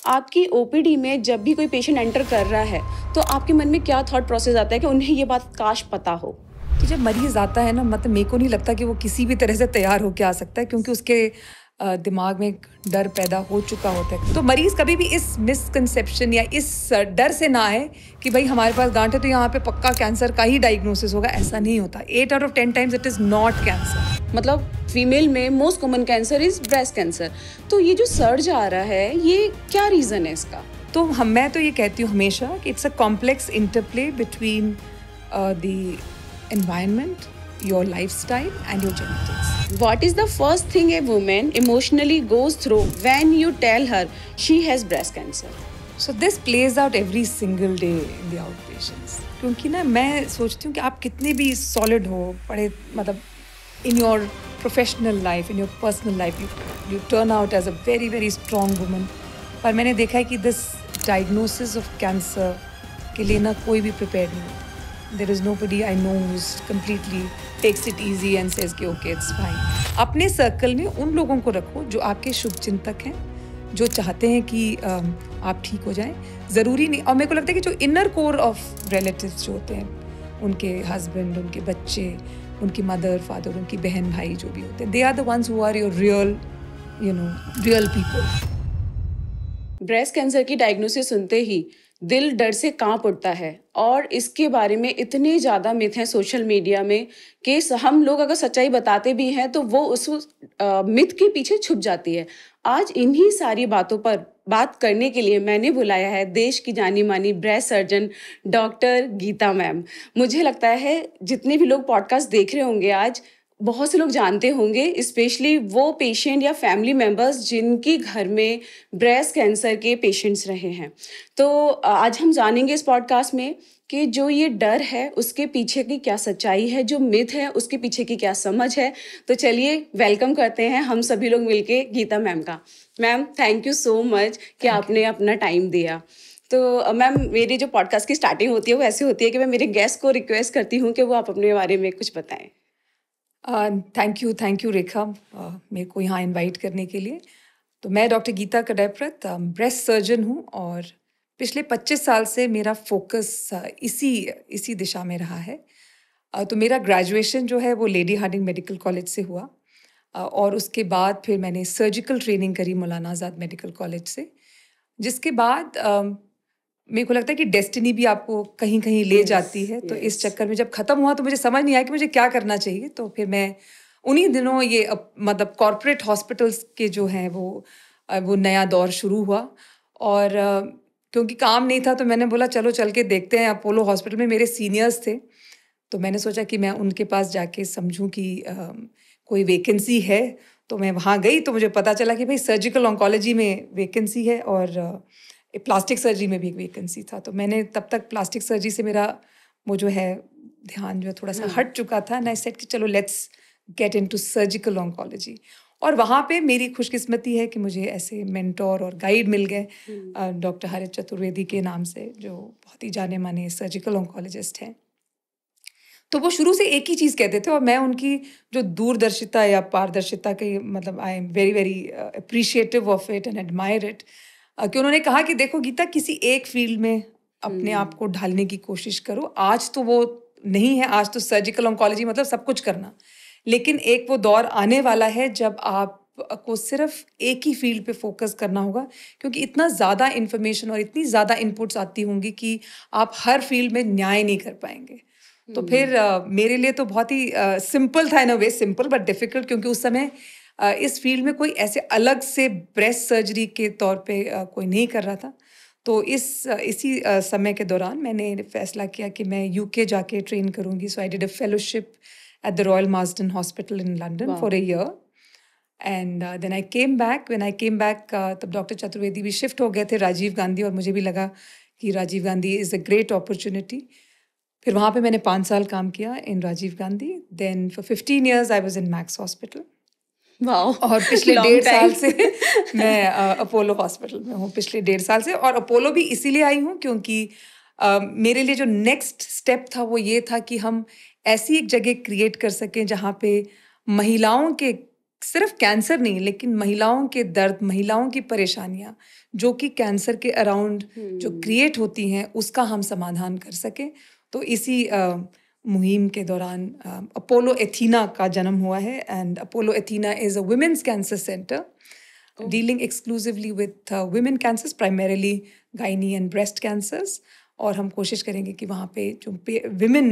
आपकी ओपीडी में जब भी कोई पेशेंट एंटर कर रहा है, तो आपके मन में क्या थॉट प्रोसेस आता है कि उन्हें ये बात काश पता हो? तो जब मरीज़ आता है ना, मतलब मेरे को नहीं लगता कि वो किसी भी तरह से तैयार होके आ सकता है, क्योंकि उसके दिमाग में एक डर पैदा हो चुका होता है। तो मरीज़ कभी भी इस मिसकंसेप्शन या इस डर से ना आए कि भाई हमारे पास गांठ है तो यहाँ पे पक्का कैंसर का ही डायग्नोसिस होगा, ऐसा नहीं होता। 8 out of 10 times it is not cancer. मतलब फीमेल में most common cancer is breast cancer. तो ये जो सर्ज आ रहा है, ये क्या रीज़न है इसका? तो मैं तो ये कहती हूँ हमेशा कि it's a complex interplay between the environment, your lifestyle and your genetics. What is the first thing a woman emotionally goes through when you tell her she has breast cancer? So this plays out every single day in the outpatients. क्योंकि ना मैं सोचती हूँ कि आप कितने भी solid हो, पढ़े, मतलब in your professional life, in your personal life, you turn out as a very very strong woman. पर मैंने देखा है कि this diagnosis of cancer के लिए ना कोई भी prepared नहीं होता. There is nobody I know who's completely takes it easy and says कि okay it's fine. अपने सर्कल में उन लोगों को रखो जो आपके शुभ चिंतक हैं, जो चाहते हैं कि आप ठीक हो जाएं। ज़रूरी नहीं, और मेरे को लगता है कि जो इनर कोर ऑफ रिलेटिव्स जो होते हैं, उनके हस्बैंड, उनके बच्चे, उनकी मदर फादर, उनकी बहन भाई जो भी होते हैं, they are the ones who are your real real people. Breast cancer की डायग्नोसिस सुनते ही दिल डर से कांप उठता है, और इसके बारे में इतने ज़्यादा मिथ हैं सोशल मीडिया में कि हम लोग अगर सच्चाई बताते भी हैं तो वो उस मिथ के पीछे छुप जाती है। आज इन्हीं सारी बातों पर बात करने के लिए मैंने बुलाया है देश की जानी मानी breast surgeon doctor Geeta ma'am. मुझे लगता है जितने भी लोग पॉडकास्ट देख रहे होंगे आज, बहुत से लोग जानते होंगे, स्पेशली वो पेशेंट या फैमिली मेंबर्स जिनके घर में ब्रेस्ट कैंसर के पेशेंट्स रहे हैं। तो आज हम जानेंगे इस पॉडकास्ट में कि जो ये डर है उसके पीछे की क्या सच्चाई है, जो मिथ है उसके पीछे की क्या समझ है। तो चलिए वेलकम करते हैं हम सभी लोग मिलके गीता मैम का। Ma'am, thank you so much कि आपने अपना टाइम दिया। तो मैम, मेरी जो पॉडकास्ट की स्टार्टिंग होती है वो ऐसी होती है कि मैं मेरे गेस्ट को रिक्वेस्ट करती हूँ कि वो आप अपने बारे में कुछ बताएं। थैंक यू रेखा, मेरे को यहाँ इनवाइट करने के लिए। तो मैं डॉक्टर गीता कडायप्रत ब्रेस्ट सर्जन हूँ, और पिछले 25 साल से मेरा फोकस इसी दिशा में रहा है। तो मेरा ग्रेजुएशन जो है वो लेडी हार्डिंग मेडिकल कॉलेज से हुआ, और उसके बाद फिर मैंने सर्जिकल ट्रेनिंग करी मौलाना आज़ाद मेडिकल कॉलेज से, जिसके बाद मेरे को लगता है कि डेस्टिनी भी आपको कहीं कहीं ले जाती है। तो इस चक्कर में जब ख़त्म हुआ तो मुझे समझ नहीं आया कि मुझे क्या करना चाहिए। तो फिर मैं उन्हीं दिनों ये मतलब कॉर्पोरेट हॉस्पिटल्स के जो हैं वो नया दौर शुरू हुआ, और क्योंकि काम नहीं था तो मैंने बोला चलो चल के देखते हैं। अपोलो हॉस्पिटल में मेरे सीनियर्स थे, तो मैंने सोचा कि मैं उनके पास जाके समझूं कि कोई वैकेंसी है। तो मैं वहाँ गई तो मुझे पता चला कि भाई सर्जिकल ऑन्कोलॉजी में वैकेंसी है, और प्लास्टिक सर्जरी में भी एक वैकेंसी था। तो मैंने तब तक प्लास्टिक सर्जरी से मेरा वो जो है ध्यान जो है थोड़ा सा हट चुका था, एंड आई सेड कि चलो let's get into surgical oncology. और वहाँ पे मेरी खुशकिस्मती है कि मुझे ऐसे मेंटोर और गाइड मिल गए डॉक्टर हरित चतुर्वेदी के नाम से, जो बहुत ही जाने माने सर्जिकल ऑन्कोलॉजिस्ट हैं। तो वो शुरू से एक ही चीज़ कहते थे, और मैं उनकी जो दूरदर्शिता या पारदर्शिता के मतलब I am very very appreciative of it and admire it, कि उन्होंने कहा कि देखो गीता, किसी एक फील्ड में अपने आप को ढालने की कोशिश करो। आज तो वो नहीं है, आज तो सर्जिकल ऑन्कोलॉजी मतलब सब कुछ करना, लेकिन एक वो दौर आने वाला है जब आप को सिर्फ एक ही फील्ड पे फोकस करना होगा, क्योंकि इतना ज़्यादा इन्फॉर्मेशन और इतनी ज़्यादा इनपुट्स आती होंगी कि आप हर फील्ड में न्याय नहीं कर पाएंगे। तो फिर मेरे लिए तो बहुत ही सिंपल था, इन अ वे सिंपल बट डिफिकल्ट, क्योंकि उस समय इस फील्ड में कोई ऐसे अलग से ब्रेस्ट सर्जरी के तौर पे कोई नहीं कर रहा था। तो इसी समय के दौरान मैंने फैसला किया कि मैं यूके जाके ट्रेन करूँगी। So I did a fellowship at the Royal Marsden hospital in London for a year, and then I came back. When I came back तब डॉक्टर चतुर्वेदी भी शिफ्ट हो गए थे राजीव गांधी, और मुझे भी लगा कि Rajiv Gandhi is a great opportunity. फिर वहाँ पे मैंने 5 साल काम किया in Rajiv Gandhi. Then for 15 years I was in Max hospital. Wow, और पिछले 1.5 साल से मैं अपोलो हॉस्पिटल में हूँ, पिछले 1.5 साल से। और अपोलो भी इसीलिए आई हूँ क्योंकि मेरे लिए जो नेक्स्ट स्टेप था वो ये था कि हम ऐसी एक जगह क्रिएट कर सकें जहाँ पे महिलाओं के सिर्फ कैंसर नहीं, लेकिन महिलाओं के दर्द, महिलाओं की परेशानियां जो कि कैंसर के अराउंड जो क्रिएट होती हैं, उसका हम समाधान कर सकें। तो इसी मुहिम के दौरान अपोलो एथीना का जन्म हुआ है। And Apollo Athena is a women's cancer centre dealing exclusively with women cancers, primarily gynae and breast cancers. और हम कोशिश करेंगे कि वहाँ पे जो विमेन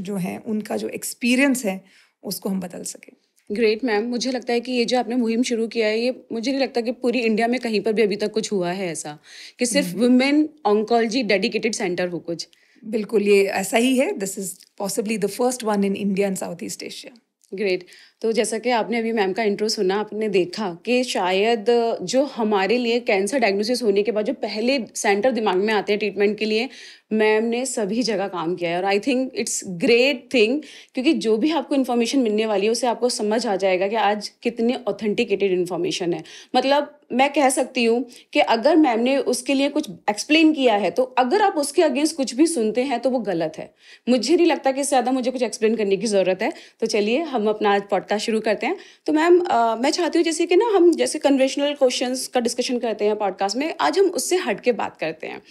जो हैं उनका जो एक्सपीरियंस है उसको हम बदल सकें। ग्रेट मैम, मुझे लगता है कि ये जो आपने मुहिम शुरू किया है, ये मुझे नहीं लगता कि पूरी इंडिया में कहीं पर भी अभी तक कुछ हुआ है ऐसा कि सिर्फ वुमेन ऑन्कोलॉजी डेडिकेटेड सेंटर हो कुछ। बिल्कुल, ये ऐसा ही है। This is possibly the first one in India and south east Asia. Great. तो जैसा कि आपने अभी मैम का इंट्रो सुना, आपने देखा कि शायद जो हमारे लिए कैंसर डायग्नोसिस होने के बाद जो पहले सेंटर दिमाग में आते हैं ट्रीटमेंट के लिए, मैम ने सभी जगह काम किया है। और I think it's great thing, क्योंकि जो भी आपको इन्फॉर्मेशन मिलने वाली है उससे आपको समझ आ जाएगा कि आज कितनी ऑथेंटिकेटेड इन्फॉर्मेशन है। मतलब मैं कह सकती हूँ कि अगर मैम ने उसके लिए कुछ एक्सप्लेन किया है, तो अगर आप उसके अगेंस्ट कुछ भी सुनते हैं तो वो गलत है। मुझे नहीं लगता कि इससे ज़्यादा मुझे कुछ एक्सप्लेन करने की ज़रूरत है। तो चलिए हम अपना आज पॉडकास्ट शुरू करते हैं। तो मैम, मैं चाहती हूँ जैसे कि ना हम जैसे कन्वेंशनल क्वेश्चंस का डिस्कशन करते हैं पॉडकास्ट में, आज हम उससे हट के बात करते हैं।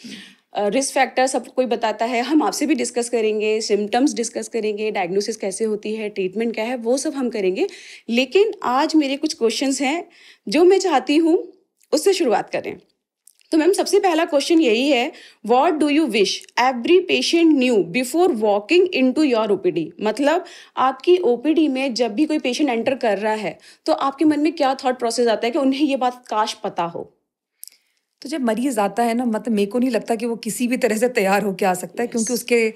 रिस्क फैक्टर सब कोई बताता है, हम आपसे भी डिस्कस करेंगे, सिम्टम्स डिस्कस करेंगे, डायग्नोसिस कैसे होती है, ट्रीटमेंट क्या है, वो सब हम करेंगे। लेकिन आज मेरे कुछ क्वेश्चंस हैं जो मैं चाहती हूँ उससे शुरुआत करें। तो मैम, सबसे पहला क्वेश्चन यही है, what do you wish every patient new before walking into your OPD? मतलब आपकी ओपीडी में जब भी कोई पेशेंट एंटर कर रहा है, तो आपके मन में क्या थॉट प्रोसेस आता है कि उन्हें ये बात काश पता हो? तो जब मरीज आता है ना, मतलब मेरे को नहीं लगता कि वो किसी भी तरह से तैयार होके आ सकता है, क्योंकि उसके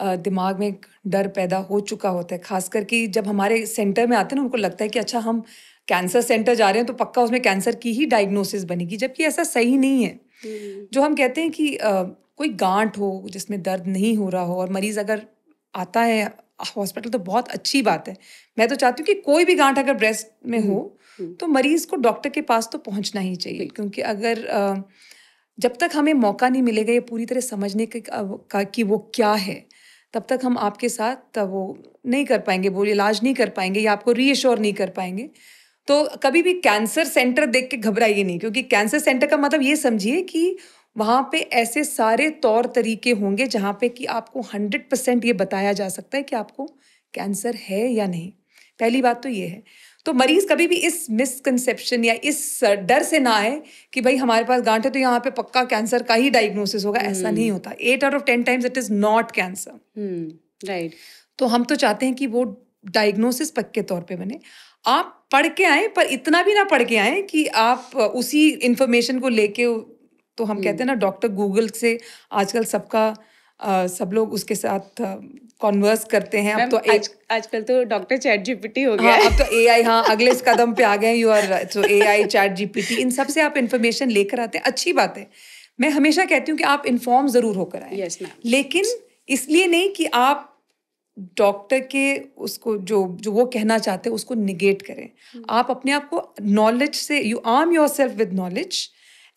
दिमाग में एक डर पैदा हो चुका होता है। खास करके जब हमारे सेंटर में आते हैं ना, उनको लगता है कि अच्छा हम कैंसर सेंटर जा रहे हैं तो पक्का उसमें कैंसर की ही डायग्नोसिस बनेगी, जबकि ऐसा सही नहीं है। जो हम कहते हैं कि कोई गांठ हो जिसमें दर्द नहीं हो रहा हो और मरीज अगर आता है हॉस्पिटल, तो बहुत अच्छी बात है। मैं तो चाहती हूँ कि कोई भी गांठ अगर ब्रेस्ट में हो तो मरीज को डॉक्टर के पास तो पहुंचना ही चाहिए, क्योंकि अगर जब तक हमें मौका नहीं मिलेगा ये पूरी तरह समझने कि वो क्या है, तब तक हम आपके साथ वो नहीं कर पाएंगे, वो इलाज नहीं कर पाएंगे या आपको रीअश्योर नहीं कर पाएंगे। तो कभी भी कैंसर सेंटर देख के घबराइए नहीं, क्योंकि कैंसर सेंटर का मतलब ये समझिए कि वहाँ पे ऐसे सारे तौर तरीके होंगे जहाँ पे कि आपको 100% ये बताया जा सकता है कि आपको कैंसर है या नहीं। पहली बात तो ये है। तो मरीज कभी भी इस मिसकंसेप्शन या इस डर से ना आए कि भाई हमारे पास गांठ है तो यहाँ पे पक्का कैंसर का ही डायग्नोसिस होगा। ऐसा नहीं होता। 8 out of 10 times it is not cancer. Right. तो हम तो चाहते हैं कि वो डायग्नोसिस पक्के तौर पे बने। आप पढ़ के आए, पर इतना भी ना पढ़ के आए कि आप उसी इंफॉर्मेशन को लेके, तो हम कहते हैं ना डॉक्टर गूगल से आजकल सब लोग उसके साथ कॉन्वर्स करते हैं। अब तो आजकल तो डॉक्टर चैट जीपीटी हो गया हाँ, है। अब तो एआई, हाँ, अगले इस कदम पे आ गए। यू आर तो एआई, चैट जीपीटी, इन सब से आप इन्फॉर्मेशन लेकर आते हैं, अच्छी बात है। मैं हमेशा कहती हूँ कि आप इन्फॉर्म जरूर होकर आए। Yes ma'am. लेकिन इसलिए नहीं कि आप डॉक्टर के उसको जो वो कहना चाहते हैं उसको निगेट करें। आप अपने आप को नॉलेज से, you arm yourself with knowledge,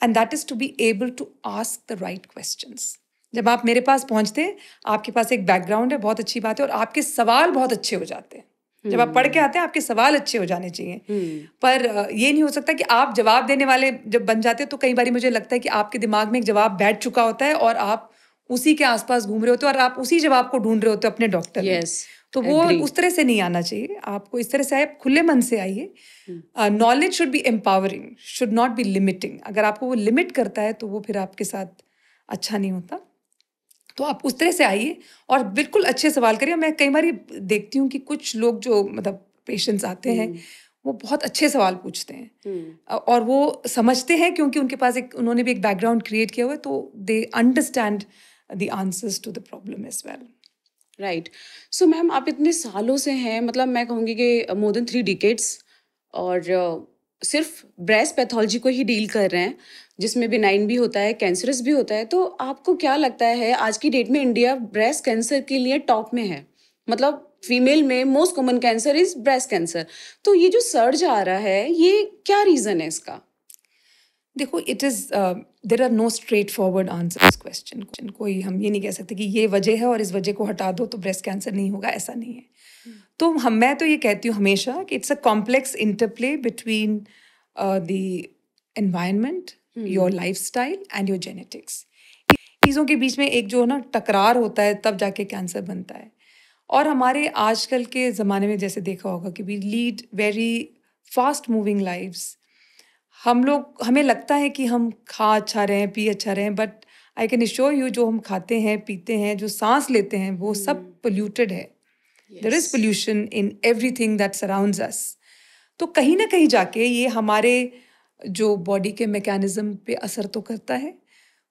and that is to be able to ask the right questions. जब आप मेरे पास पहुंचते हैं, आपके पास एक बैकग्राउंड है, बहुत अच्छी बात है, और आपके सवाल बहुत अच्छे हो जाते हैं। जब आप पढ़ के आते हैं आपके सवाल अच्छे हो जाने चाहिए। पर ये नहीं हो सकता कि आप जवाब देने वाले जब बन जाते हैं तो कई बार मुझे लगता है कि आपके दिमाग में एक जवाब बैठ चुका होता है और आप उसी के आसपास घूम रहे होते हो और आप उसी जवाब को ढूंढ रहे होते हो अपने डॉक्टर में। तो वो उस तरह से नहीं आना चाहिए। आपको इस तरह से आए, खुले मन से आइए। Knowledge should be empowering, should not be limiting. अगर आपको वो लिमिट करता है तो वो फिर आपके साथ अच्छा नहीं होता। तो आप उस तरह से आइए और बिल्कुल अच्छे सवाल करिए। मैं कई बार देखती हूँ कि कुछ लोग जो मतलब पेशेंट्स आते हैं वो बहुत अच्छे सवाल पूछते हैं और वो समझते हैं, क्योंकि उनके पास उन्होंने भी एक बैकग्राउंड क्रिएट किया हुआ है, तो they understand the answers to the problem as well. Right. So ma'am, आप इतने सालों से हैं, मतलब मैं कहूँगी कि मोर देन 3 डिकेड्स, और सिर्फ ब्रेस्ट पैथोलॉजी को ही डील कर रहे हैं, जिसमें बिनाइन भी होता है, कैंसरस भी होता है। तो आपको क्या लगता है आज की डेट में इंडिया ब्रेस्ट कैंसर के लिए टॉप में है? मतलब फीमेल में most common cancer is breast cancer. तो ये जो सर्ज आ रहा है, ये क्या रीजन है इसका? देखो, it is there are no straight forward answer इस क्वेश्चन। कोई हम ये नहीं कह सकते कि ये वजह है और इस वजह को हटा दो तो ब्रेस्ट कैंसर नहीं होगा, ऐसा नहीं है। तो मैं तो ये कहती हूँ हमेशा कि it's a complex interplay between the environment, your lifestyle and your genetics. चीज़ों के बीच में एक जो ना टकरार होता है, तब जाके कैंसर बनता है। और हमारे आजकल के ज़माने में जैसे देखा होगा कि we lead very fast moving lives. हमें लगता है कि हम खा अच्छा रहे हैं, पी अच्छा रहे हैं, but I can assure you, जो हम खाते हैं, पीते हैं, जो सांस लेते हैं, वो सब पोल्यूटेड है। There is pollution in everything that surrounds us. तो कहीं ना कहीं जाके ये हमारे जो बॉडी के मैकेनिज्म पे असर तो करता है।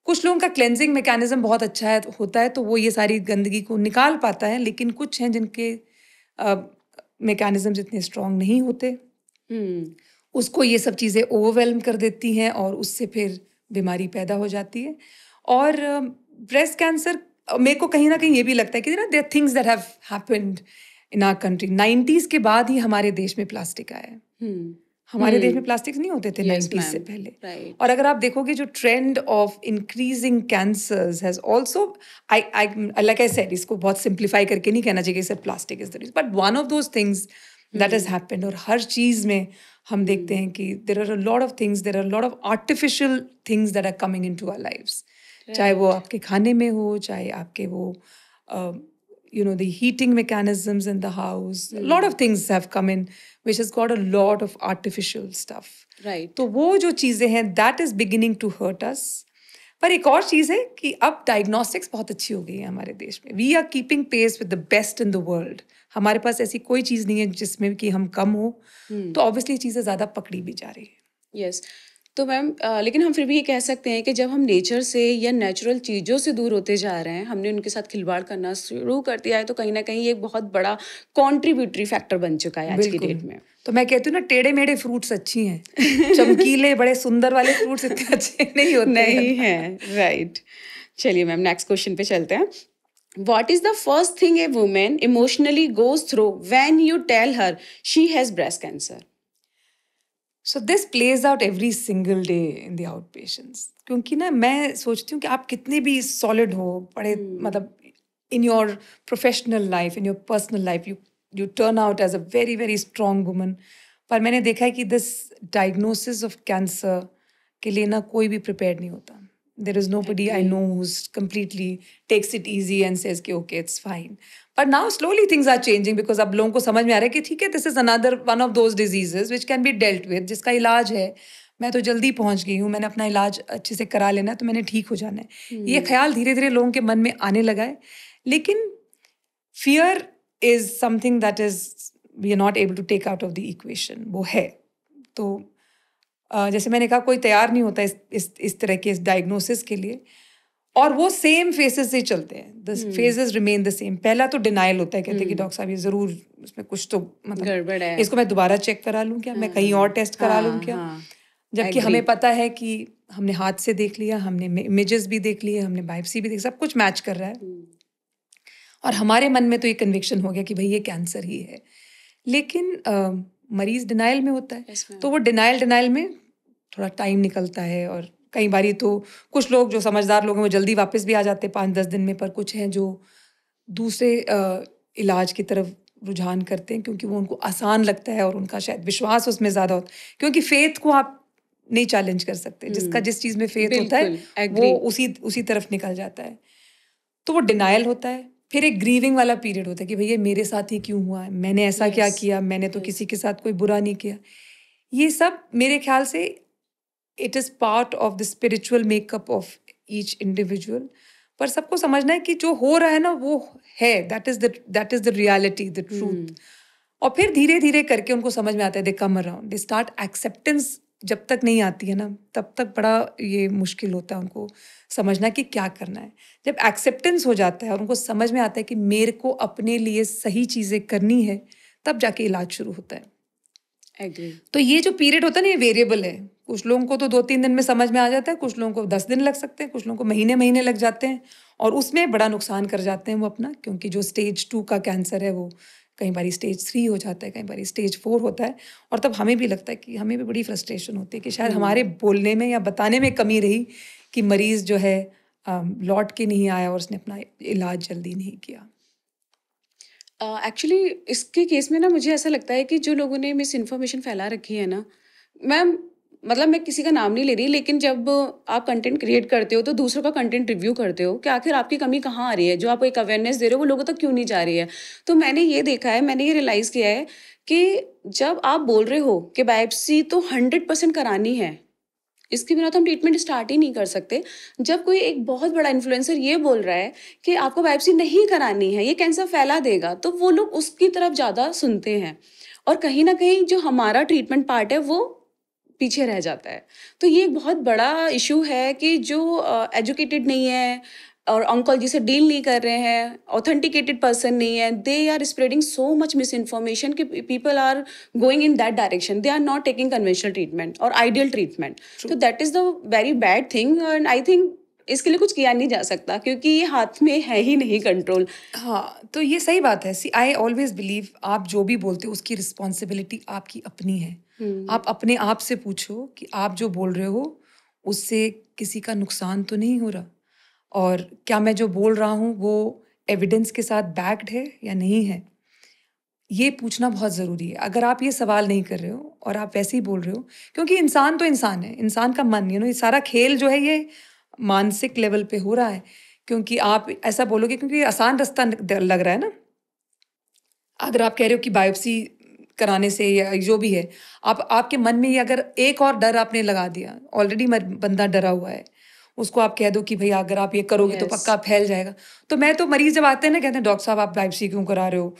कुछ लोगों का क्लेंजिंग मैकेनिज्म बहुत अच्छा होता है, तो वो ये सारी गंदगी को निकाल पाता है, लेकिन कुछ हैं जिनके मैकेनिज्म इतने स्ट्रांग नहीं होते। उसको ये सब चीज़ें ओवरवेलम कर देती हैं और उससे फिर बीमारी पैदा हो जाती है। और ब्रेस्ट कैंसर, मेरे को कहीं ना कहीं ये भी लगता है कि ना there things that have happened in our country. 90s के बाद ही हमारे देश में प्लास्टिक आया है। हमारे देश में प्लास्टिक नहीं होते थे 90s से पहले। और अगर आप देखोगे जो trend of increasing cancers has also, I like I said, इसको बहुत सिंप्लीफाई करके नहीं कहना चाहिए कि plastic is the reason, but one of those things that has happened. और हर चीज में हम देखते हैं कि there are a lot of things, there are lot of artificial things that are coming into our lives. चाहे वो आपके खाने में हो, चाहे आपके वो the heating mechanisms in the house. A lot of things have come in which has got a lot of artificial stuff. Right. तो वो जो चीज़ें हैं, that is beginning to hurt us. पर एक और चीज़ है कि अब डायग्नोस्टिक्स बहुत अच्छी हो गई है हमारे देश में। We are keeping pace with the best in the world. हमारे पास ऐसी कोई चीज़ नहीं है जिसमें कि हम कम हो। तो ऑब्वियसली चीज़ें ज़्यादा पकड़ी भी जा रही है। यस। तो मैम, लेकिन हम फिर भी ये कह सकते हैं कि जब हम नेचर से या नेचुरल चीज़ों से दूर होते जा रहे हैं, हमने उनके साथ खिलवाड़ करना शुरू कर दिया है, तो कहीं ना कहीं एक बहुत बड़ा कॉन्ट्रीब्यूटरी फैक्टर बन चुका है आज की डेट में। तो मैं कहती हूँ ना, टेढ़े मेढ़े फ्रूट्स अच्छी हैं, चमकीले बड़े सुंदर वाले फ्रूट्स इतने अच्छे नहीं होते नहीं हैं। राइट। चलिए मैम, नेक्स्ट क्वेश्चन पे चलते हैं। What is the first thing a woman emotionally goes through when you tell her she has breast cancer? So this plays out every single day in the outpatients. क्योंकि ना मैं सोचती हूँ कि आप कितने भी सॉलिड हो, बड़े मतलब in your professional life, in your personal life, you turn out as a very very strong woman. पर मैंने देखा है कि this diagnosis of cancer के लिए ना कोई भी prepared नहीं होता. There is nobody I know who's completely takes it easy and says कि okay, it's fine. But now slowly things are changing because अब लोगों को समझ में आ रहा है कि ठीक है, this is another one of those diseases which can be dealt with, जिसका इलाज है। मैं तो जल्दी पहुंच गई हूँ, मैंने अपना इलाज अच्छे से करा लेना है, तो मैंने ठीक हो जाना है। ये ख्याल धीरे धीरे लोगों के मन में आने लगा है। लेकिन fear is something that is we are not able to take out of the equation. वो है। तो जैसे मैंने कहा, कोई तैयार नहीं होता इस तरह के इस डायग्नोसिस के लिए, और वो सेम फेसेस से चलते हैं। The phases remain the same. पहला तो डिनाइल होता है, कहते हैं कि डॉक्टर साहब ये जरूर इसमें कुछ तो मतलब गड़बड़ है, इसको मैं दोबारा चेक करा लूँ क्या, मैं कहीं और टेस्ट करा लूँ क्या। जबकि हमें पता है कि हमने हाथ से देख लिया, हमने इमेजेस भी देख लिए, हमने बायोप्सी भी देख, सब कुछ मैच कर रहा है, और हमारे मन में तो ये कन्विक्शन हो गया कि भाई ये कैंसर ही है। लेकिन मरीज डिनाइल में होता है, तो वो डिनाइल में थोड़ा टाइम निकलता है, और कई बारी तो कुछ लोग जो समझदार लोग हैं वो जल्दी वापस भी आ जाते हैं 5-10 दिन में, पर कुछ हैं जो दूसरे इलाज की तरफ रुझान करते हैं क्योंकि वो उनको आसान लगता है और उनका शायद विश्वास उसमें ज़्यादा होता है। क्योंकि फेथ को आप नहीं चैलेंज कर सकते, जिसका जिस चीज़ में फेथ होता है वो उसी तरफ निकल जाता है। तो वो डिनाइल होता है। फिर एक ग्रीविंग वाला पीरियड होता है कि भैया मेरे साथ ही क्यों हुआ है, मैंने ऐसा क्या किया, मैंने तो किसी के साथ कोई बुरा नहीं किया। ये सब मेरे ख्याल से it is part of the spiritual makeup of each individual. पर सबको समझना है कि जो हो रहा है ना वो है, that is the reality, the truth. और फिर धीरे धीरे करके उनको समझ में आता है, they come around, they start acceptance. जब तक नहीं आती है ना, तब तक बड़ा ये मुश्किल होता है उनको समझना कि क्या करना है। जब एक्सेप्टेंस हो जाता है और उनको समझ में आता है कि मेरे को अपने लिए सही चीज़ें करनी है, तब जाके इलाज शुरू होता है। तो ये जो पीरियड होता है ना, ये वेरिएबल है। कुछ लोगों को तो 2-3 दिन में समझ में आ जाता है, कुछ लोगों को 10 दिन लग सकते हैं, कुछ लोगों को महीने लग जाते हैं, और उसमें बड़ा नुकसान कर जाते हैं वो अपना, क्योंकि जो स्टेज 2 का कैंसर है वो कई बार स्टेज 3 हो जाता है, कई बार स्टेज 4 होता है, और तब हमें भी लगता है कि हमें भी बड़ी फ्रस्ट्रेशन होती है कि शायद हमारे बोलने में या बताने में कमी रही कि मरीज़ जो है लौट के नहीं आया और उसने अपना इलाज जल्दी नहीं किया। एक्चुअली इसके केस में ना मुझे ऐसा लगता है कि जो लोगों ने मिस इन्फॉर्मेशन फैला रखी है ना, मैम मतलब मैं किसी का नाम नहीं ले रही, लेकिन जब आप कंटेंट क्रिएट करते हो तो दूसरों का कंटेंट रिव्यू करते हो कि आखिर आपकी कमी कहाँ आ रही है, जो आप एक अवेयरनेस दे रहे हो वो लोगों तक क्यों नहीं जा रही है। तो मैंने ये देखा है, मैंने ये रियलाइज़ किया है कि जब आप बोल रहे हो कि बायोप्सी तो 100% करानी है, इसके बिना तो हम ट्रीटमेंट स्टार्ट ही नहीं कर सकते। जब कोई एक बहुत बड़ा इन्फ्लुएंसर ये बोल रहा है कि आपको बायोप्सी नहीं करानी है, ये कैंसर फैला देगा, तो वो लोग उसकी तरफ ज़्यादा सुनते हैं और कहीं न कहीं जो हमारा ट्रीटमेंट पार्ट है वो पीछे रह जाता है। तो ये एक बहुत बड़ा इश्यू है कि जो एजुकेटेड नहीं है और ऑन्कोलॉजी से डील नहीं कर रहे हैं, ऑथेंटिकेटेड पर्सन नहीं है, they are spreading so much misinformation कि people are going in that direction, they are not taking conventional treatment और आइडियल ट्रीटमेंट। तो that is the very bad thing and I think इसके लिए कुछ किया नहीं जा सकता क्योंकि ये हाथ में है ही नहीं कंट्रोल। हाँ, तो ये सही बात है। सी आई ऑलवेज बिलीव आप जो भी बोलते हो उसकी रिस्पॉन्सिबिलिटी आपकी अपनी है। आप अपने आप से पूछो कि आप जो बोल रहे हो उससे किसी का नुकसान तो नहीं हो रहा, और क्या मैं जो बोल रहा हूँ वो एविडेंस के साथ बैक्ड है या नहीं है। ये पूछना बहुत ज़रूरी है। अगर आप ये सवाल नहीं कर रहे हो और आप वैसे ही बोल रहे हो, क्योंकि इंसान तो इंसान है, इंसान का मन, ये सारा खेल जो है ये मानसिक लेवल पे हो रहा है। क्योंकि आप ऐसा बोलोगे क्योंकि ये आसान रास्ता लग रहा है ना। अगर आप कह रहे हो कि बायोप्सी कराने से या जो भी है, आप आपके मन में ये अगर एक और डर आपने लगा दिया, ऑलरेडी बंदा डरा हुआ है, उसको आप कह दो कि भई अगर आप ये करोगे तो यस। पक्का फैल जाएगा। तो मैं तो मरीज़ जब आते हैं ना कहते हैं डॉक्टर साहब आप बायोप्सी क्यों करा रहे हो?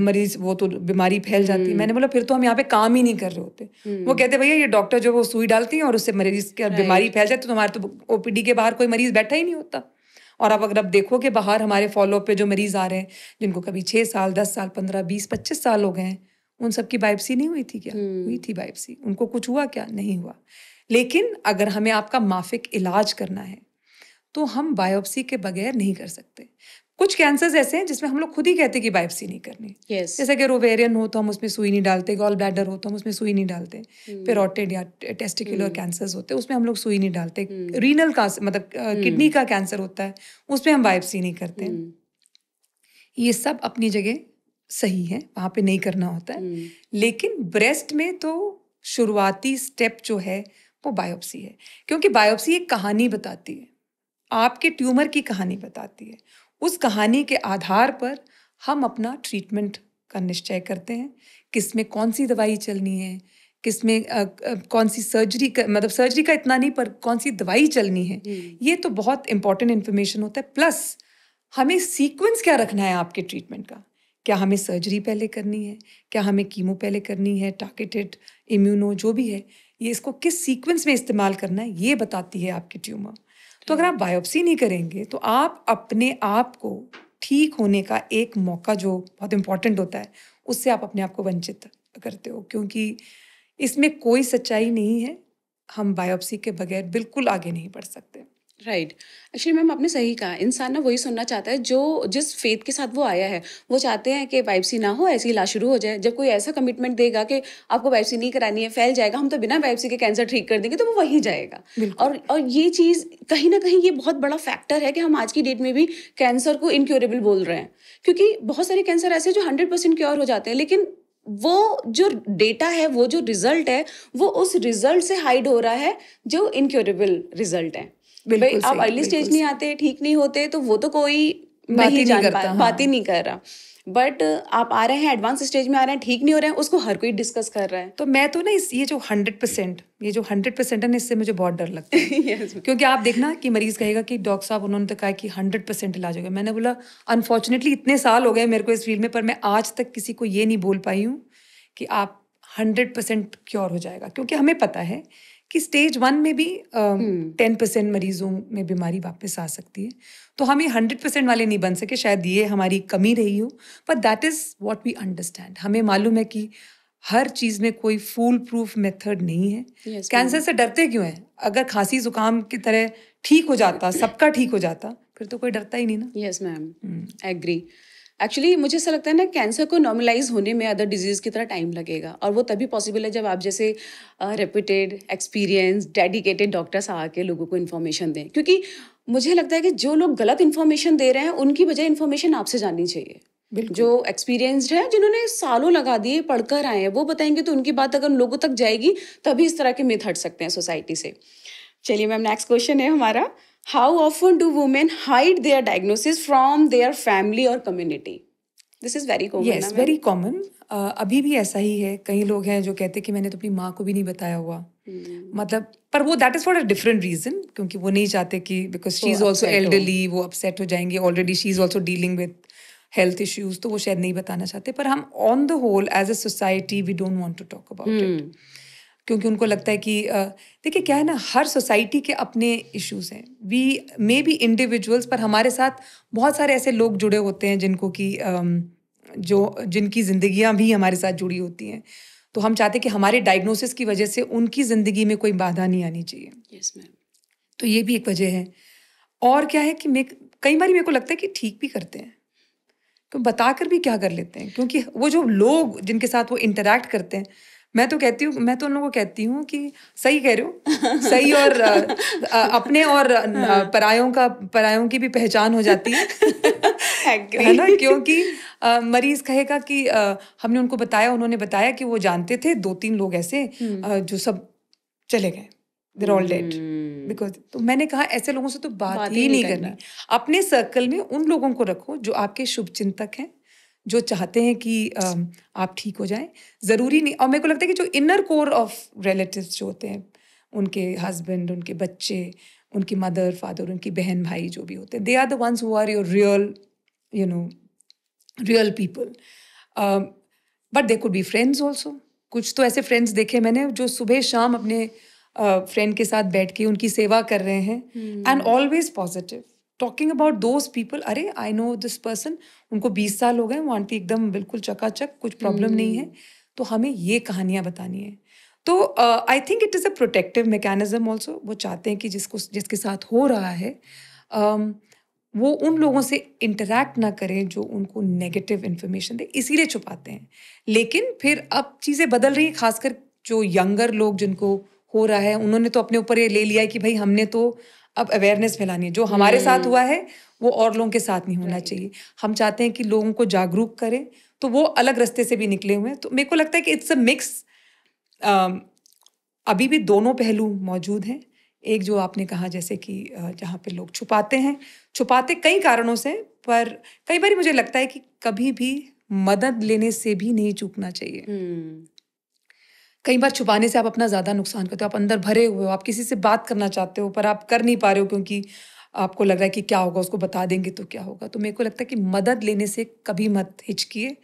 मरीज़ वो तो बीमारी फैल जाती है। मैंने बोला फिर तो हम यहाँ पे काम ही नहीं कर रहे होते। वो कहते भैया ये डॉक्टर जो वो सुई डालती हैं और उससे मरीज़ की बीमारी फैल जाती है तो हमारे तो ओपीडी के बाहर कोई मरीज़ बैठा ही नहीं होता। और अब अगर आप देखो कि बाहर हमारे फॉलोअप पे जो मरीज़ आ रहे हैं, जिनको कभी 6 साल, 10 साल, 15, 20, 25 साल हो गए हैं, उन सब की बायोप्सी नहीं हुई थी क्या? हुई थी बायोप्सी। उनको कुछ हुआ क्या? नहीं हुआ। लेकिन अगर हमें आपका माफिक इलाज करना है, तो हम बायोप्सी के बगैर नहीं कर सकते। कुछ कैंसर्स ऐसे हैं जिसमें हम लोग खुद ही कहते हैं कि बायोप्सी नहीं करनी। यस। जैसे कि ओवेरियन हो तो हम उसमें सुई नहीं डालते, गॉल ब्लैडर हो तो हम उसमें सुई नहीं डालते, पेरोटिड या टेस्टिकुलर कैंसर्स होते हैं उसमें हम लोग सुई नहीं डालते, रीनल का मतलब किडनी का कैंसर होता है उसमें हम बायोप्सी नहीं करते। ये सब अपनी जगह सही है, वहाँ पे नहीं करना होता है। लेकिन ब्रेस्ट में तो शुरुआती स्टेप जो है वो बायोप्सी है, क्योंकि बायोप्सी एक कहानी बताती है, आपके ट्यूमर की कहानी बताती है। उस कहानी के आधार पर हम अपना ट्रीटमेंट का निश्चय करते हैं, किसमें कौन सी दवाई चलनी है, किसमें कौन सी सर्जरी का, मतलब सर्जरी का इतना नहीं पर कौन सी दवाई चलनी है। ये तो बहुत इंपॉर्टेंट इन्फॉर्मेशन होता है। प्लस हमें सीक्वेंस क्या रखना है आपके ट्रीटमेंट का, क्या हमें सर्जरी पहले करनी है, क्या हमें कीमो पहले करनी है, टारगेटेड इम्यूनो जो भी है, ये इसको किस सीक्वेंस में इस्तेमाल करना है ये बताती है आपकी ट्यूमर। तो अगर आप बायोप्सी नहीं करेंगे तो आप अपने आप को ठीक होने का एक मौका जो बहुत इम्पोर्टेंट होता है उससे आप अपने आप को वंचित करते हो, क्योंकि इसमें कोई सच्चाई नहीं है। हम बायोप्सी के बगैर बिल्कुल आगे नहीं बढ़ सकते। राइट। एक्चुअली मैम आपने सही कहा, इंसान ना वही सुनना चाहता है जो जिस फेथ के साथ वो आया है। वो चाहते हैं कि बायोप्सी ना हो, ऐसे ही इलाज शुरू हो जाए। जब कोई ऐसा कमिटमेंट देगा कि आपको बायोप्सी नहीं करानी है, फैल जाएगा, हम तो बिना बायोप्सी के कैंसर ठीक कर देंगे, तो वो वहीं जाएगा। बिल्कुल। और ये चीज़ कहीं ना कहीं ये बहुत बड़ा फैक्टर है कि हम आज की डेट में भी कैंसर को इनक्योरेबल बोल रहे हैं, क्योंकि बहुत सारे कैंसर ऐसे जो 100% क्योर हो जाते हैं, लेकिन वो जो डेटा है, वो जो रिजल्ट है, वो उस रिजल्ट से हाइड हो रहा है जो इनक्योरेबल रिजल्ट है। भाई बिल्कुल आप सही, अर्ली स्टेज बिल्कुल नहीं सही। आते, ठीक नहीं होते, तो वो तो कोई बात ही नहीं नहीं जान करता, पा, बात ही हाँ। नहीं कर रहा। बट आप आ रहे हैं, एडवांस स्टेज में आ रहे हैं, ठीक नहीं हो रहे हैं, उसको हर कोई डिस्कस कर रहा है। तो मैं तो ना ये जो 100% है ना, इससे मुझे बहुत डर लगता है। Yes. क्योंकि आप देखना कि मरीज कहेगा कि डॉक्टर साहब उन्होंने तो कहा कि 100% इलाज हो गया। मैंने बोला अनफॉर्चुनेटली इतने साल हो गए मेरे को इस फील्ड में, पर मैं आज तक किसी को ये नहीं बोल पाई हूँ कि आप 100% क्योर हो जाएगा, क्योंकि हमें पता है कि स्टेज 1 में भी 10% मरीजों में बीमारी वापस आ सकती है। तो हम ये 100% वाले नहीं बन सके, शायद ये हमारी कमी रही हो, पर that is what we understand. हमें मालूम है कि हर चीज में कोई फूल प्रूफ मेथड नहीं है। Yes, cancer ma'am. से डरते क्यों हैं? अगर खांसी जुकाम की तरह ठीक हो जाता, सबका ठीक हो जाता, फिर तो कोई डरता ही नहीं ना। Yes ma'am, agree. एक्चुअली मुझे ऐसा लगता है ना, कैंसर को नॉर्मलाइज होने में अदर डिजीज की तरह टाइम लगेगा, और वो तभी पॉसिबल है जब आप जैसे रेप्यूटेड, एक्सपीरियंस, डेडिकेटेड डॉक्टर्स आके लोगों को इन्फॉर्मेशन दें, क्योंकि मुझे लगता है कि जो लोग गलत इन्फॉर्मेशन दे रहे हैं उनकी बजाय इन्फॉर्मेशन आपसे जाननी चाहिए। बिल्कुल। जो एक्सपीरियंस्ड है, जिन्होंने सालों लगा दिए, पढ़कर आए हैं, वो बताएंगे, तो उनकी बात अगर लोगों तक जाएगी तभी इस तरह के मिथ हट सकते हैं सोसाइटी से। चलिए मैम, नेक्स्ट क्वेश्चन है हमारा, how often do women hide their diagnosis from their family और community? This is very common yes, very common. अभी भी ऐसा ही है। कई लोग हैं जो कहते हैं कि मैंने तो अपनी माँ को भी नहीं बताया हुआ। मतलब, पर वो that is for a different reason, क्योंकि वो नहीं चाहते कि because she is also elderly, वो अपसेट हो जाएंगे, already she is also dealing with health issues, तो वो शायद नहीं बताना चाहते। पर हम on the whole as a society we don't want to talk about it, क्योंकि उनको लगता है कि देखिए क्या है ना, हर सोसाइटी के अपने इश्यूज हैं। वी मे बी इंडिविजुअल्स, पर हमारे साथ बहुत सारे ऐसे लोग जुड़े होते हैं जिनको कि जिनकी जिंदगियां भी हमारे साथ जुड़ी होती हैं। तो हम चाहते हैं कि हमारे डायग्नोसिस की वजह से उनकी जिंदगी में कोई बाधा नहीं आनी चाहिए। Yes ma'am. तो ये भी एक वजह है। और क्या है कि कई बार मेरे को लगता है कि ठीक भी करते हैं, तो बताकर भी क्या कर लेते हैं, क्योंकि वो जो लोग जिनके साथ वो इंटरेक्ट करते हैं, मैं तो उन लोगों को कहती हूँ कि सही कह रहे हो, सही, और अपने और परायों की भी पहचान हो जाती है। है ना, क्योंकि मरीज कहेगा कि हमने उनको बताया, उन्होंने बताया कि वो जानते थे 2-3 लोग ऐसे जो सब चले गए, देयर ऑल डेड बिकॉज। तो मैंने कहा ऐसे लोगों से तो बात ही नहीं करनी। अपने सर्कल में उन लोगों को रखो जो आपके शुभ चिंतक हैं, जो चाहते हैं कि आप ठीक हो जाएं। जरूरी नहीं, और मेरे को लगता है कि जो इनर कोर ऑफ रिलेटिव्स जो होते हैं, उनके हस्बैंड, उनके बच्चे, उनकी मदर फादर, उनकी बहन भाई जो भी होते हैं, they are the ones who are your real, you know, real people. But they could be friends also. कुछ तो ऐसे फ्रेंड्स देखे मैंने जो सुबह शाम अपने फ्रेंड के साथ बैठ के उनकी सेवा कर रहे हैं, and always positive, talking about those people. अरे आई नो दिस पर्सन, उनको 20 साल हो गए, वो आंटी एकदम बिल्कुल चकाचक, कुछ प्रॉब्लम नहीं है। तो हमें ये कहानियां बतानी है। तो I think it is a protective mechanism also. वो चाहते हैं कि जिसके साथ हो रहा है वो उन लोगों से इंटरैक्ट ना करें जो उनको नेगेटिव इन्फॉर्मेशन दे, इसीलिए छुपाते हैं। लेकिन फिर अब चीज़ें बदल रही हैं, खासकर जो यंगर लोग जिनको हो रहा है, उन्होंने तो अपने ऊपर ये ले लिया है कि भाई हमने तो अब अवेयरनेस फैलानी है, जो हमारे साथ हुआ है वो और लोगों के साथ नहीं होना चाहिए। हम चाहते हैं कि लोगों को जागरूक करें, तो वो अलग रास्ते से भी निकले हुए हैं। तो मेरे को लगता है कि इट्स अ मिक्स। अभी भी दोनों पहलू मौजूद हैं। एक जो आपने कहा जैसे कि जहाँ पे लोग छुपाते कई कारणों से, पर कई बार मुझे लगता है कि कभी भी मदद लेने से भी नहीं चूकना चाहिए। कई बार छुपाने से आप अपना ज्यादा नुकसान करते हो। आप अंदर भरे हुए हो, आप किसी से बात करना चाहते हो पर आप कर नहीं पा रहे हो, क्योंकि आपको लग रहा है कि क्या होगा, उसको बता देंगे तो क्या होगा। तो मेरे को लगता है कि मदद लेने से कभी मत हिचकिए,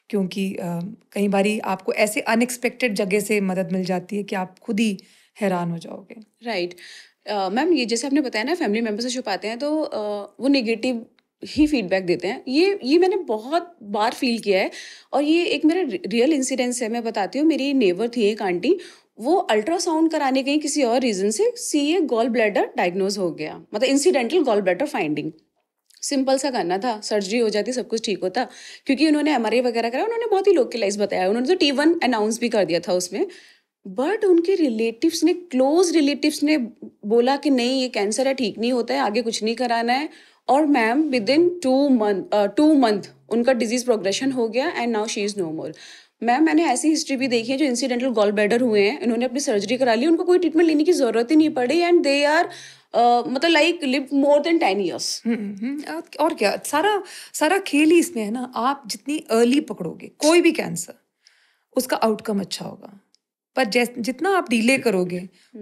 क्योंकि कई बारी आपको ऐसे अनएक्सपेक्टेड जगह से मदद मिल जाती है कि आप खुद ही हैरान हो जाओगे। राइट मैम, ये जैसे आपने बताया ना, फैमिली मेम्बर से छुपाते हैं तो वो नेगेटिव ही फीडबैक देते हैं। ये मैंने बहुत बार फील किया है, और ये एक मेरा रियल इंसिडेंस है। मैं बताती हूँ, मेरी नेबर थी एक आंटी, वो अल्ट्रासाउंड कराने गई किसी और रीजन से, सीए गॉल ब्लैडर डायग्नोज हो गया, मतलब incidental gall bladder finding. Simple सा करना था, सर्जरी हो जाती, सब कुछ ठीक होता, क्योंकि उन्होंने एमआरआई वगैरह कराया, उन्होंने बहुत ही लोकलाइज बताया, उन्होंने तो T1 अनाउंस भी कर दिया था उसमें। बट उनके रिलेटिव्स ने, क्लोज रिलेटिव्स ने बोला कि नहीं, ये कैंसर है, ठीक नहीं होता है, आगे कुछ नहीं कराना है। और मैम विद इन 2 मंथ उनका डिजीज प्रोग्रेशन हो गया, and now she is no more. Ma'am, मैंने ऐसी हिस्ट्री भी देखी है जो इंसिडेंटल गॉल ब्लैडर हुए हैं, इन्होंने अपनी सर्जरी करा ली, उनको कोई ट्रीटमेंट लेने की जरूरत ही नहीं पड़ी, एंड दे आर मतलब like live more than 10 years। और क्या, सारा खेल ही इसमें है ना। आप जितनी अर्ली पकड़ोगे कोई भी कैंसर, उसका आउटकम अच्छा होगा। पर जितना आप डिले करोगे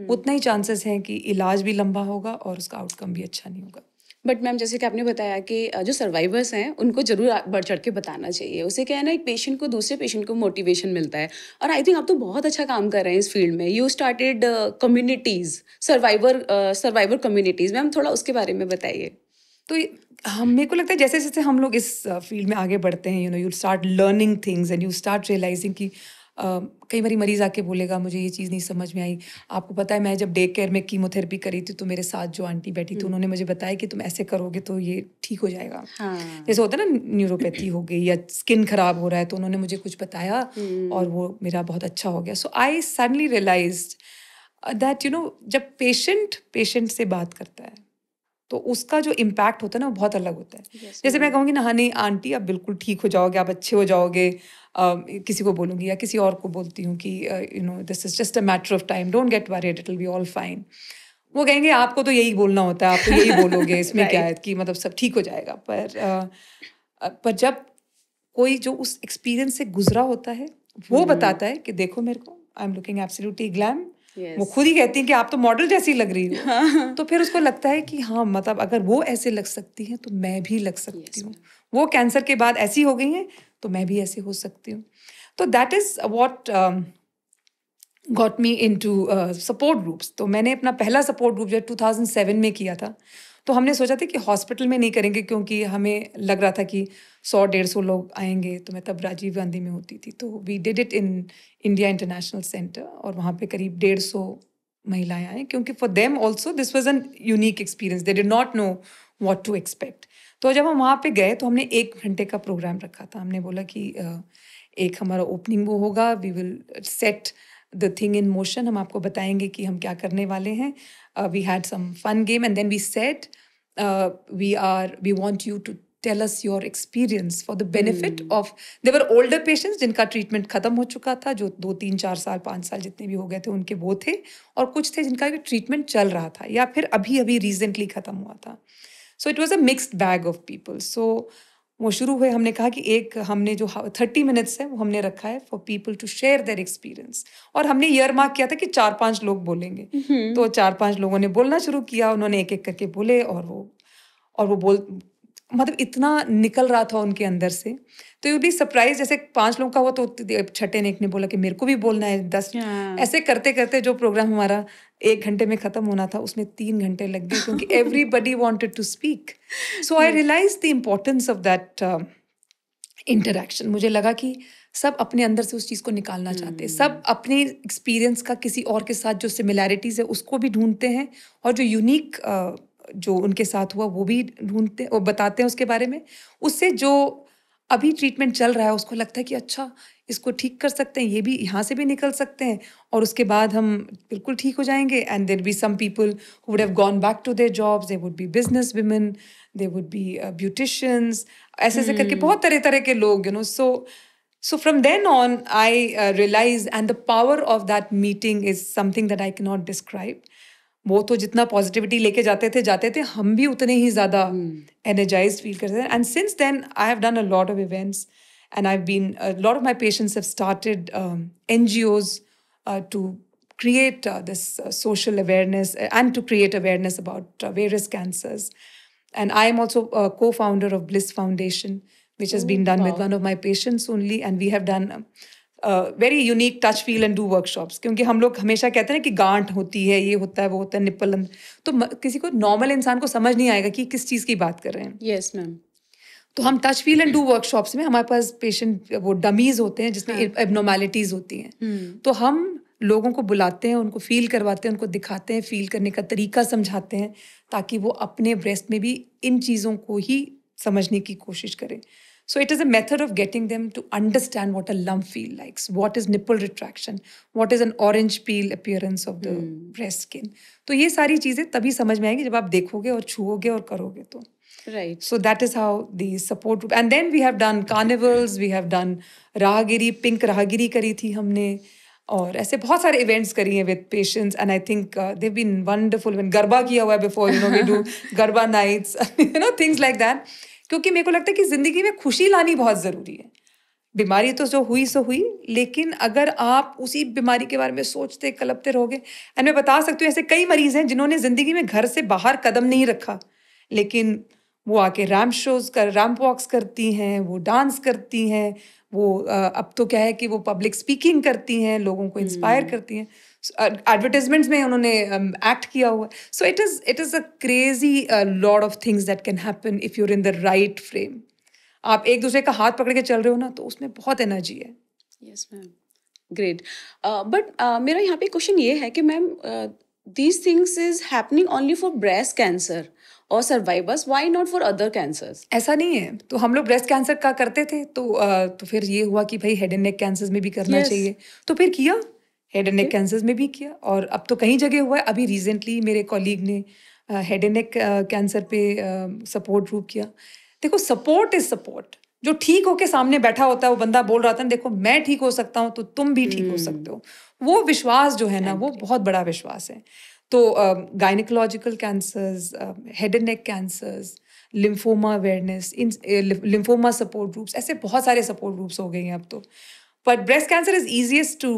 उतना ही चांसेस हैं कि इलाज भी लंबा होगा और उसका आउटकम भी अच्छा नहीं होगा। बट मैम, जैसे कि आपने बताया कि जो सर्वाइवर्स हैं उनको जरूर बढ़ चढ़ के बताना चाहिए। उसे क्या है ना, एक पेशेंट को दूसरे पेशेंट को मोटिवेशन मिलता है। और आई थिंक आप तो बहुत अच्छा काम कर रहे हैं इस फील्ड में। You started communities, survivor communities. Ma'am, थोड़ा उसके बारे में बताइए। तो मेरे को लगता है जैसे जैसे हम लोग इस फील्ड में आगे बढ़ते हैं, you start learning things and you start realizing कि कई बारी मरीज आके बोलेगा मुझे ये चीज़ नहीं समझ में आई। आपको पता है मैं जब डे केयर में कीमोथेरेपी करी थी तो मेरे साथ जो आंटी बैठी थी उन्होंने मुझे बताया कि तुम ऐसे करोगे तो ये ठीक हो जाएगा। हाँ जैसे होता है ना न्यूरोपैथी हो गई या स्किन खराब हो रहा है तो उन्होंने मुझे कुछ बताया और वो मेरा बहुत अच्छा हो गया। सो आई सडनली रियलाइज्ड दैट जब पेशेंट से बात करता है तो उसका जो इम्पैक्ट होता है ना वो बहुत अलग होता है। Yes, जैसे मैं ma'am. कहूँगी ना हाँ नहीं आंटी आप बिल्कुल ठीक हो जाओगे, आप अच्छे हो जाओगे, किसी को बोलूँगी या किसी और को बोलती हूँ कि this is just a matter of time, don't get worried, it will be all fine. वो कहेंगे आपको तो यही बोलना होता है, आप तो यही बोलोगे, इसमें क्या है Right. कि मतलब सब ठीक हो जाएगा। पर जब कोई जो उस एक्सपीरियंस से गुजरा होता है वो बताता है कि देखो मेरे को I am looking absolutely glam, वो Yes. खुद ही कहती हैं कि आप तो मॉडल जैसी लग रही हो। तो फिर उसको लगता है कि हाँ मतलब अगर वो ऐसे लग सकती हैं तो मैं भी लग सकती Yes, हूँ। ma'am. वो कैंसर के बाद ऐसी हो गई हैं तो मैं भी ऐसे हो सकती हूँ। तो that is what got me into support groups. तो मैंने अपना पहला सपोर्ट ग्रुप जो 2007 में किया था। तो हमने सोचा था कि हॉस्पिटल में नहीं करेंगे क्योंकि हमें लग रहा था कि 100-150 लोग आएंगे। तो मैं तब राजीव गांधी में होती थी, तो we did it in India International Centre और वहाँ पे करीब 150 महिलाएं आए क्योंकि for them also this was an unique experience, they did not know what to expect. तो जब हम वहाँ पे गए तो हमने 1 घंटे का प्रोग्राम रखा था। हमने बोला कि एक हमारा ओपनिंग वो होगा, we will set the thing in motion, हम आपको बताएंगे कि हम क्या करने वाले हैं। We had some fun game and then we said we want you to tell us your experience for the benefit of, their older patients जिनका ट्रीटमेंट खत्म हो चुका था, जो 2-3-4 साल 5 साल जितने भी हो गए थे उनके वो थे, और कुछ थे जिनका ट्रीटमेंट चल रहा था या फिर अभी अभी रिसेंटली खत्म हुआ था। So it was a mixed bag of people. So वो शुरू हुए, हमने कहा कि एक हमने जो 30 मिनट्स है वो हमने रखा है for people to share their experience, और हमने ईयर मार्क किया था कि 4-5 लोग बोलेंगे। तो 4-5 लोगों ने बोलना शुरू किया, उन्होंने एक एक करके बोले और वो बोल मतलब इतना निकल रहा था उनके अंदर से। तो यू बी सरप्राइज, जैसे 5 लोगों का हुआ तो छठे ने एक ने बोला कि मेरे को भी बोलना है 10। हाँ. ऐसे करते करते जो प्रोग्राम हमारा 1 घंटे में खत्म होना था उसमें 3 घंटे लग गए क्योंकि everybody wanted to speak. So I realize the importance of that interaction. मुझे लगा कि सब अपने अंदर से उस चीज़ को निकालना चाहते हैं, सब अपने एक्सपीरियंस का किसी और के साथ जो सिमिलैरिटीज़ है उसको भी ढूंढते हैं, और जो यूनिक जो उनके साथ हुआ वो भी ढूंढते और बताते हैं उसके बारे में। उससे जो अभी ट्रीटमेंट चल रहा है उसको लगता है कि अच्छा इसको ठीक कर सकते हैं, ये भी यहाँ से भी निकल सकते हैं, और उसके बाद हम बिल्कुल ठीक हो जाएंगे। And there be some people who would have gone back to their jobs, they would be business women, they would be beauticians, ऐसे ऐसे करके बहुत तरह तरह के लोग, So from then on, I realized, and the power of that meeting is something that I cannot describe. वो तो जितना पॉजिटिविटी लेके जाते थे, हम भी उतने ही ज़्यादा energized feel करते थे. And since then, I have done a lot of events, and a lot of my patients have started NGOs to create this social awareness and to create awareness about various cancers. And I am also a co-founder of Bliss Foundation, which has been done with wow. one of my patients only, and we have done very unique touch feel and do workshops. क्योंकि हम लोग हमेशा कहते हैं कि गांठ होती है, ये होता है, वो होता है, निप्पल, तो किसी को नॉर्मल इंसान को समझ नहीं आएगा कि किस चीज़ की बात कर रहे हैं। Yes ma'am. तो हम touch feel and do workshops में हमारे पास पेशेंट वो डमीज होते हैं जिसमें एबनॉर्मैलिटीज होती हैं, तो हम लोगों को बुलाते हैं, उनको फील करवाते हैं, उनको दिखाते हैं, फील करने का तरीका समझाते हैं, ताकि वो अपने ब्रेस्ट में भी इन चीज़ों को ही समझने की कोशिश करें। So it is a method of getting them to understand what a lump feel likes, what is nipple retraction, what is an orange peel appearance of the breast skin. तो ये सारी चीज़ें तभी समझ में आएंगी जब आप देखोगे और छुओगे और करोगे तो। Right. So that is how the support group. And then we have done carnivals, we have done Rahagiri, pink Rahagiri करी थी हमने, और ऐसे बहुत सारे इवेंट्स करी हैं with patients, and I think they've been wonderful. Garba किया हुआ है before, we do Garba nights, things like that. क्योंकि मेरे को लगता है कि जिंदगी में खुशी लानी बहुत ज़रूरी है। बीमारी तो जो हुई सो हुई, लेकिन अगर आप उसी बीमारी के बारे में सोचते कलपते रहोगे, एंड मैं बता सकती हूँ ऐसे कई मरीज हैं जिन्होंने जिंदगी में घर से बाहर कदम नहीं रखा, लेकिन वो आके रैम्प वॉक्स करती हैं, वो डांस करती हैं, वो अब तो क्या है कि वो पब्लिक स्पीकिंग करती हैं, लोगों को इंस्पायर करती हैं, एडवर्टाइजमेंट्स में उन्होंने एक्ट किया हुआ है। So it is a crazy lot of things that can happen if you're in the right frame. आप एक दूसरे का हाथ पकड़ के चल रहे हो ना, तो उसमें बहुत एनर्जी है। Yes ma'am. ग्रेट। बट मेरा यहाँ पे क्वेश्चन ये है कि ma'am, these things is happening only for breast cancer और survivors, why not for other cancers? ऐसा नहीं है। तो हम लोग ब्रेस्ट कैंसर का करते थे, तो फिर ये हुआ कि भाई हेड एंड नेक कैंसर्स में भी करना यस। चाहिए, तो फिर किया, head and neck okay. Cancers में भी किया, और अब तो कई जगह हुआ है। अभी रिसेंटली मेरे कॉलीग ने हेड एंड नेक कैंसर पे सपोर्ट ग्रुप किया। देखो, सपोर्ट इज सपोर्ट। जो ठीक होके सामने बैठा होता है वो बंदा बोल रहा था, देखो मैं ठीक हो सकता हूँ तो तुम भी ठीक हो सकते हो, वो विश्वास जो है ना, वो बहुत बड़ा विश्वास है। तो gynaecological cancers, head and neck cancers, lymphoma awareness, in lymphoma support groups, ऐसे बहुत सारे सपोर्ट ग्रुप्स हो गए हैं अब तो। But breast cancer is easiest to,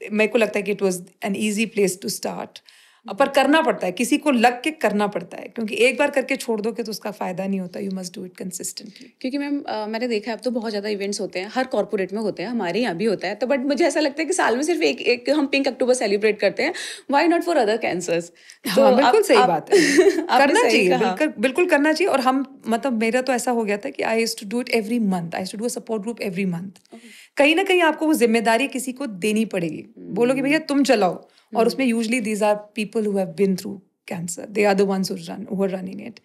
मेरे को लगता है कि it was an easy place to start. पर करना पड़ता है, किसी को लग के करना पड़ता है, क्योंकि एक बार करके छोड़ दोगे तो उसका फायदा नहीं होता। You must do it consistently. क्योंकि मैम, मैंने देखा है अब तो बहुत ज़्यादा इवेंट्स होते हैं, हर कॉर्पोरेट में होते हैं, हमारे यहाँ भी होता है, तो बट मुझे ऐसा लगता है कि साल में सिर्फ एक हम पिंक अक्टूबर सेलिब्रेट करते हैं, why not for other cancers? तो हाँ, बिल्कुल सही आप बात है। आपने करना सही चाहिए, कहा। बिल्कुल करना चाहिए। और हम, मतलब मेरा तो ऐसा हो गया था कि I used to do it every month, I used to do a support group every month. कहीं ना कहीं आपको वो जिम्मेदारी किसी को देनी पड़ेगी, बोलो कि भैया तुम चलाओ। और उसमें usually these are people who have been through cancer, they are the ones who are running it.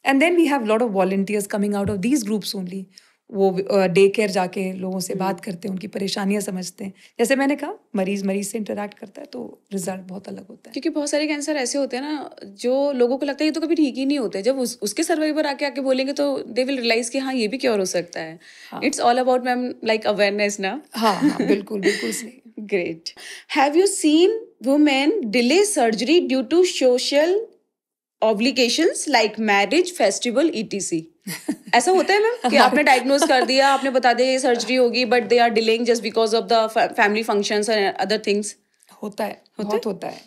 And then we have a lot of volunteers coming out of these groups only. वो day care जाके लोगों से बात करते हैं, उनकी परेशानियां समझते हैं। जैसे मैंने कहा, मरीज से इंटरेक्ट करता है तो रिजल्ट बहुत अलग होता है। क्योंकि बहुत सारे कैंसर ऐसे होते हैं ना, जो लोगों को लगता है ये तो कभी ठीक ही नहीं होते, जब उसके सर्वाइवर आके बोलेंगे तो दे विल रियलाइज कि हाँ, ये भी क्योर हो सकता है। It's all about ma'am, like awareness ना। हाँ हाँ, बिल्कुल बिल्कुल सही। Great. Have you seen women delay surgery due to social obligations like marriage, festival, ETC? ऐसा होता है मैम कि आपने डायग्नोज कर दिया, आपने बता दिया ये सर्जरी होगी, but they are delaying just because of the family functions and other things? होता है, बहुत होता है।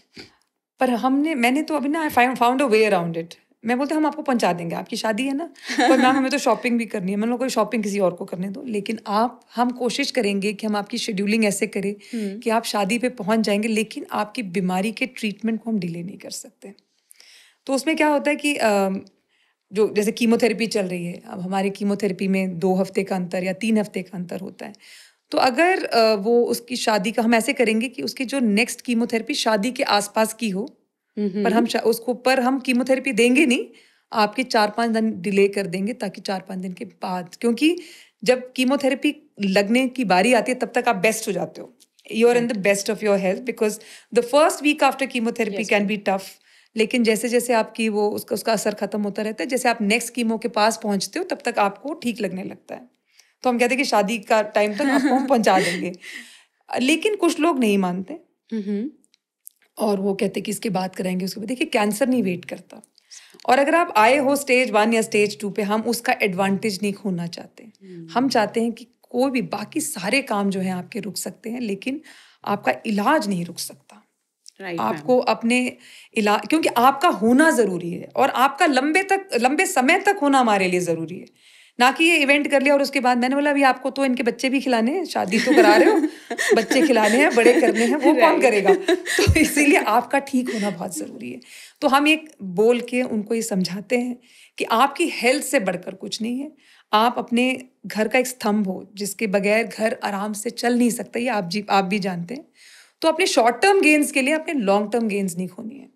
पर मैंने तो अभी ना found a way around it. मैं बोलते हम आपको पहुंचा देंगे, आपकी शादी है ना, पर मैम हमें तो शॉपिंग भी करनी है, मतलब कोई शॉपिंग किसी और को करने दो, लेकिन हम कोशिश करेंगे कि हम आपकी शेड्यूलिंग ऐसे करें कि आप शादी पे पहुंच जाएंगे, लेकिन आपकी बीमारी के ट्रीटमेंट को हम डिले नहीं कर सकते। तो उसमें क्या होता है कि जो जैसे कीमोथेरेपी चल रही है, अब हमारी कीमोथेरेपी में 2 हफ्ते का अंतर या 3 हफ्ते का अंतर होता है। तो अगर वो उसकी शादी का हम ऐसे करेंगे कि उसकी जो नेक्स्ट कीमोथेरेपी शादी के आसपास की हो, पर हम कीमोथेरेपी देंगे नहीं, आपके 4-5 दिन डिले कर देंगे, ताकि 4-5 दिन के बाद, क्योंकि जब कीमोथेरेपी लगने की बारी आती है तब तक आप बेस्ट हो जाते हो, you are in the best of your health, because the first week after chemotherapy can be tough, लेकिन जैसे जैसे आपकी वो उसका असर खत्म होता रहता है, जैसे आप नेक्स्ट कीमो के पास पहुंचते हो तब तक आपको ठीक लगने लगता है। तो हम कहते हैं कि शादी का टाइम तक आपको हम पहुंचा देंगे। लेकिन कुछ लोग नहीं मानते और वो कहते कि इसके बाद कराएंगे, उसके बाद। देखिए, कैंसर नहीं वेट करता, और अगर आप आए हो स्टेज 1 या स्टेज 2 पे, हम उसका एडवांटेज नहीं खोना चाहते। हम चाहते हैं कि कोई भी बाकी सारे काम जो हैं आपके रुक सकते हैं, लेकिन आपका इलाज नहीं रुक सकता। आपको अपने इलाज, क्योंकि आपका होना जरूरी है, और आपका लंबे समय तक होना हमारे लिए जरूरी है, ना कि ये इवेंट कर लिया और उसके बाद मैंने बोला अभी आपको तो इनके बच्चे भी खिलाने हैं, शादी तो करा रहे हो, बच्चे खिलाने हैं, बड़े करने हैं, वो कौन करेगा? तो इसीलिए आपका ठीक होना बहुत जरूरी है। तो हम एक बोल के उनको ये समझाते हैं कि आपकी हेल्थ से बढ़कर कुछ नहीं है। आप अपने घर का एक स्तंभ हो, जिसके बगैर घर आराम से चल नहीं सकता, ये आप भी जानते हैं। तो अपने शॉर्ट टर्म गेन्स के लिए अपने लॉन्ग टर्म गेन्स नहीं खोनी है।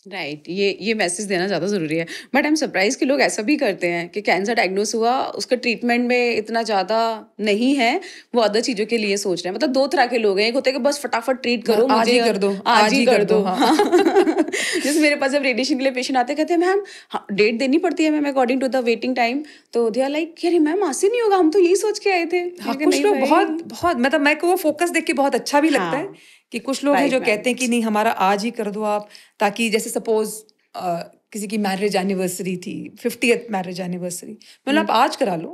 राइट, ये मैसेज देना ज़्यादा ज़रूरी है। बट आई एम सरप्राइज कि लोग ऐसा भी करते हैं कि कैंसर डायग्नोस हुआ, उसका ट्रीटमेंट में इतना ज़्यादा नहीं है, वो अदर चीज़ों के लिए सोच रहे हैं। मतलब 2 तरह के लोग हैं, एक होते हैं कि बस फटाफट ट्रीट करो, आज ही कर दो, आज ही कर दो। हाँ। जैसे मेरे पास जब रेडिएशन के लिए पेशेंट आते, कहते हैं मैम डेट देनी पड़ती है ma'am according to the waiting time, तो दे आर लाइक अरे मैम आज से नहीं होगा, हम तो यही सोच के आए थे। हाँ, कुछ लोग बहुत मतलब मेरे को वो फोकस देख के बहुत अच्छा भी लगता है कि कुछ लोग हैं जो कहते हैं कि नहीं हमारा आज ही कर दो आप, ताकि जैसे सपोज किसी की मैरिज एनिवर्सरी थी, 50th मैरिज एनिवर्सरी, मतलब आप आज करा लो,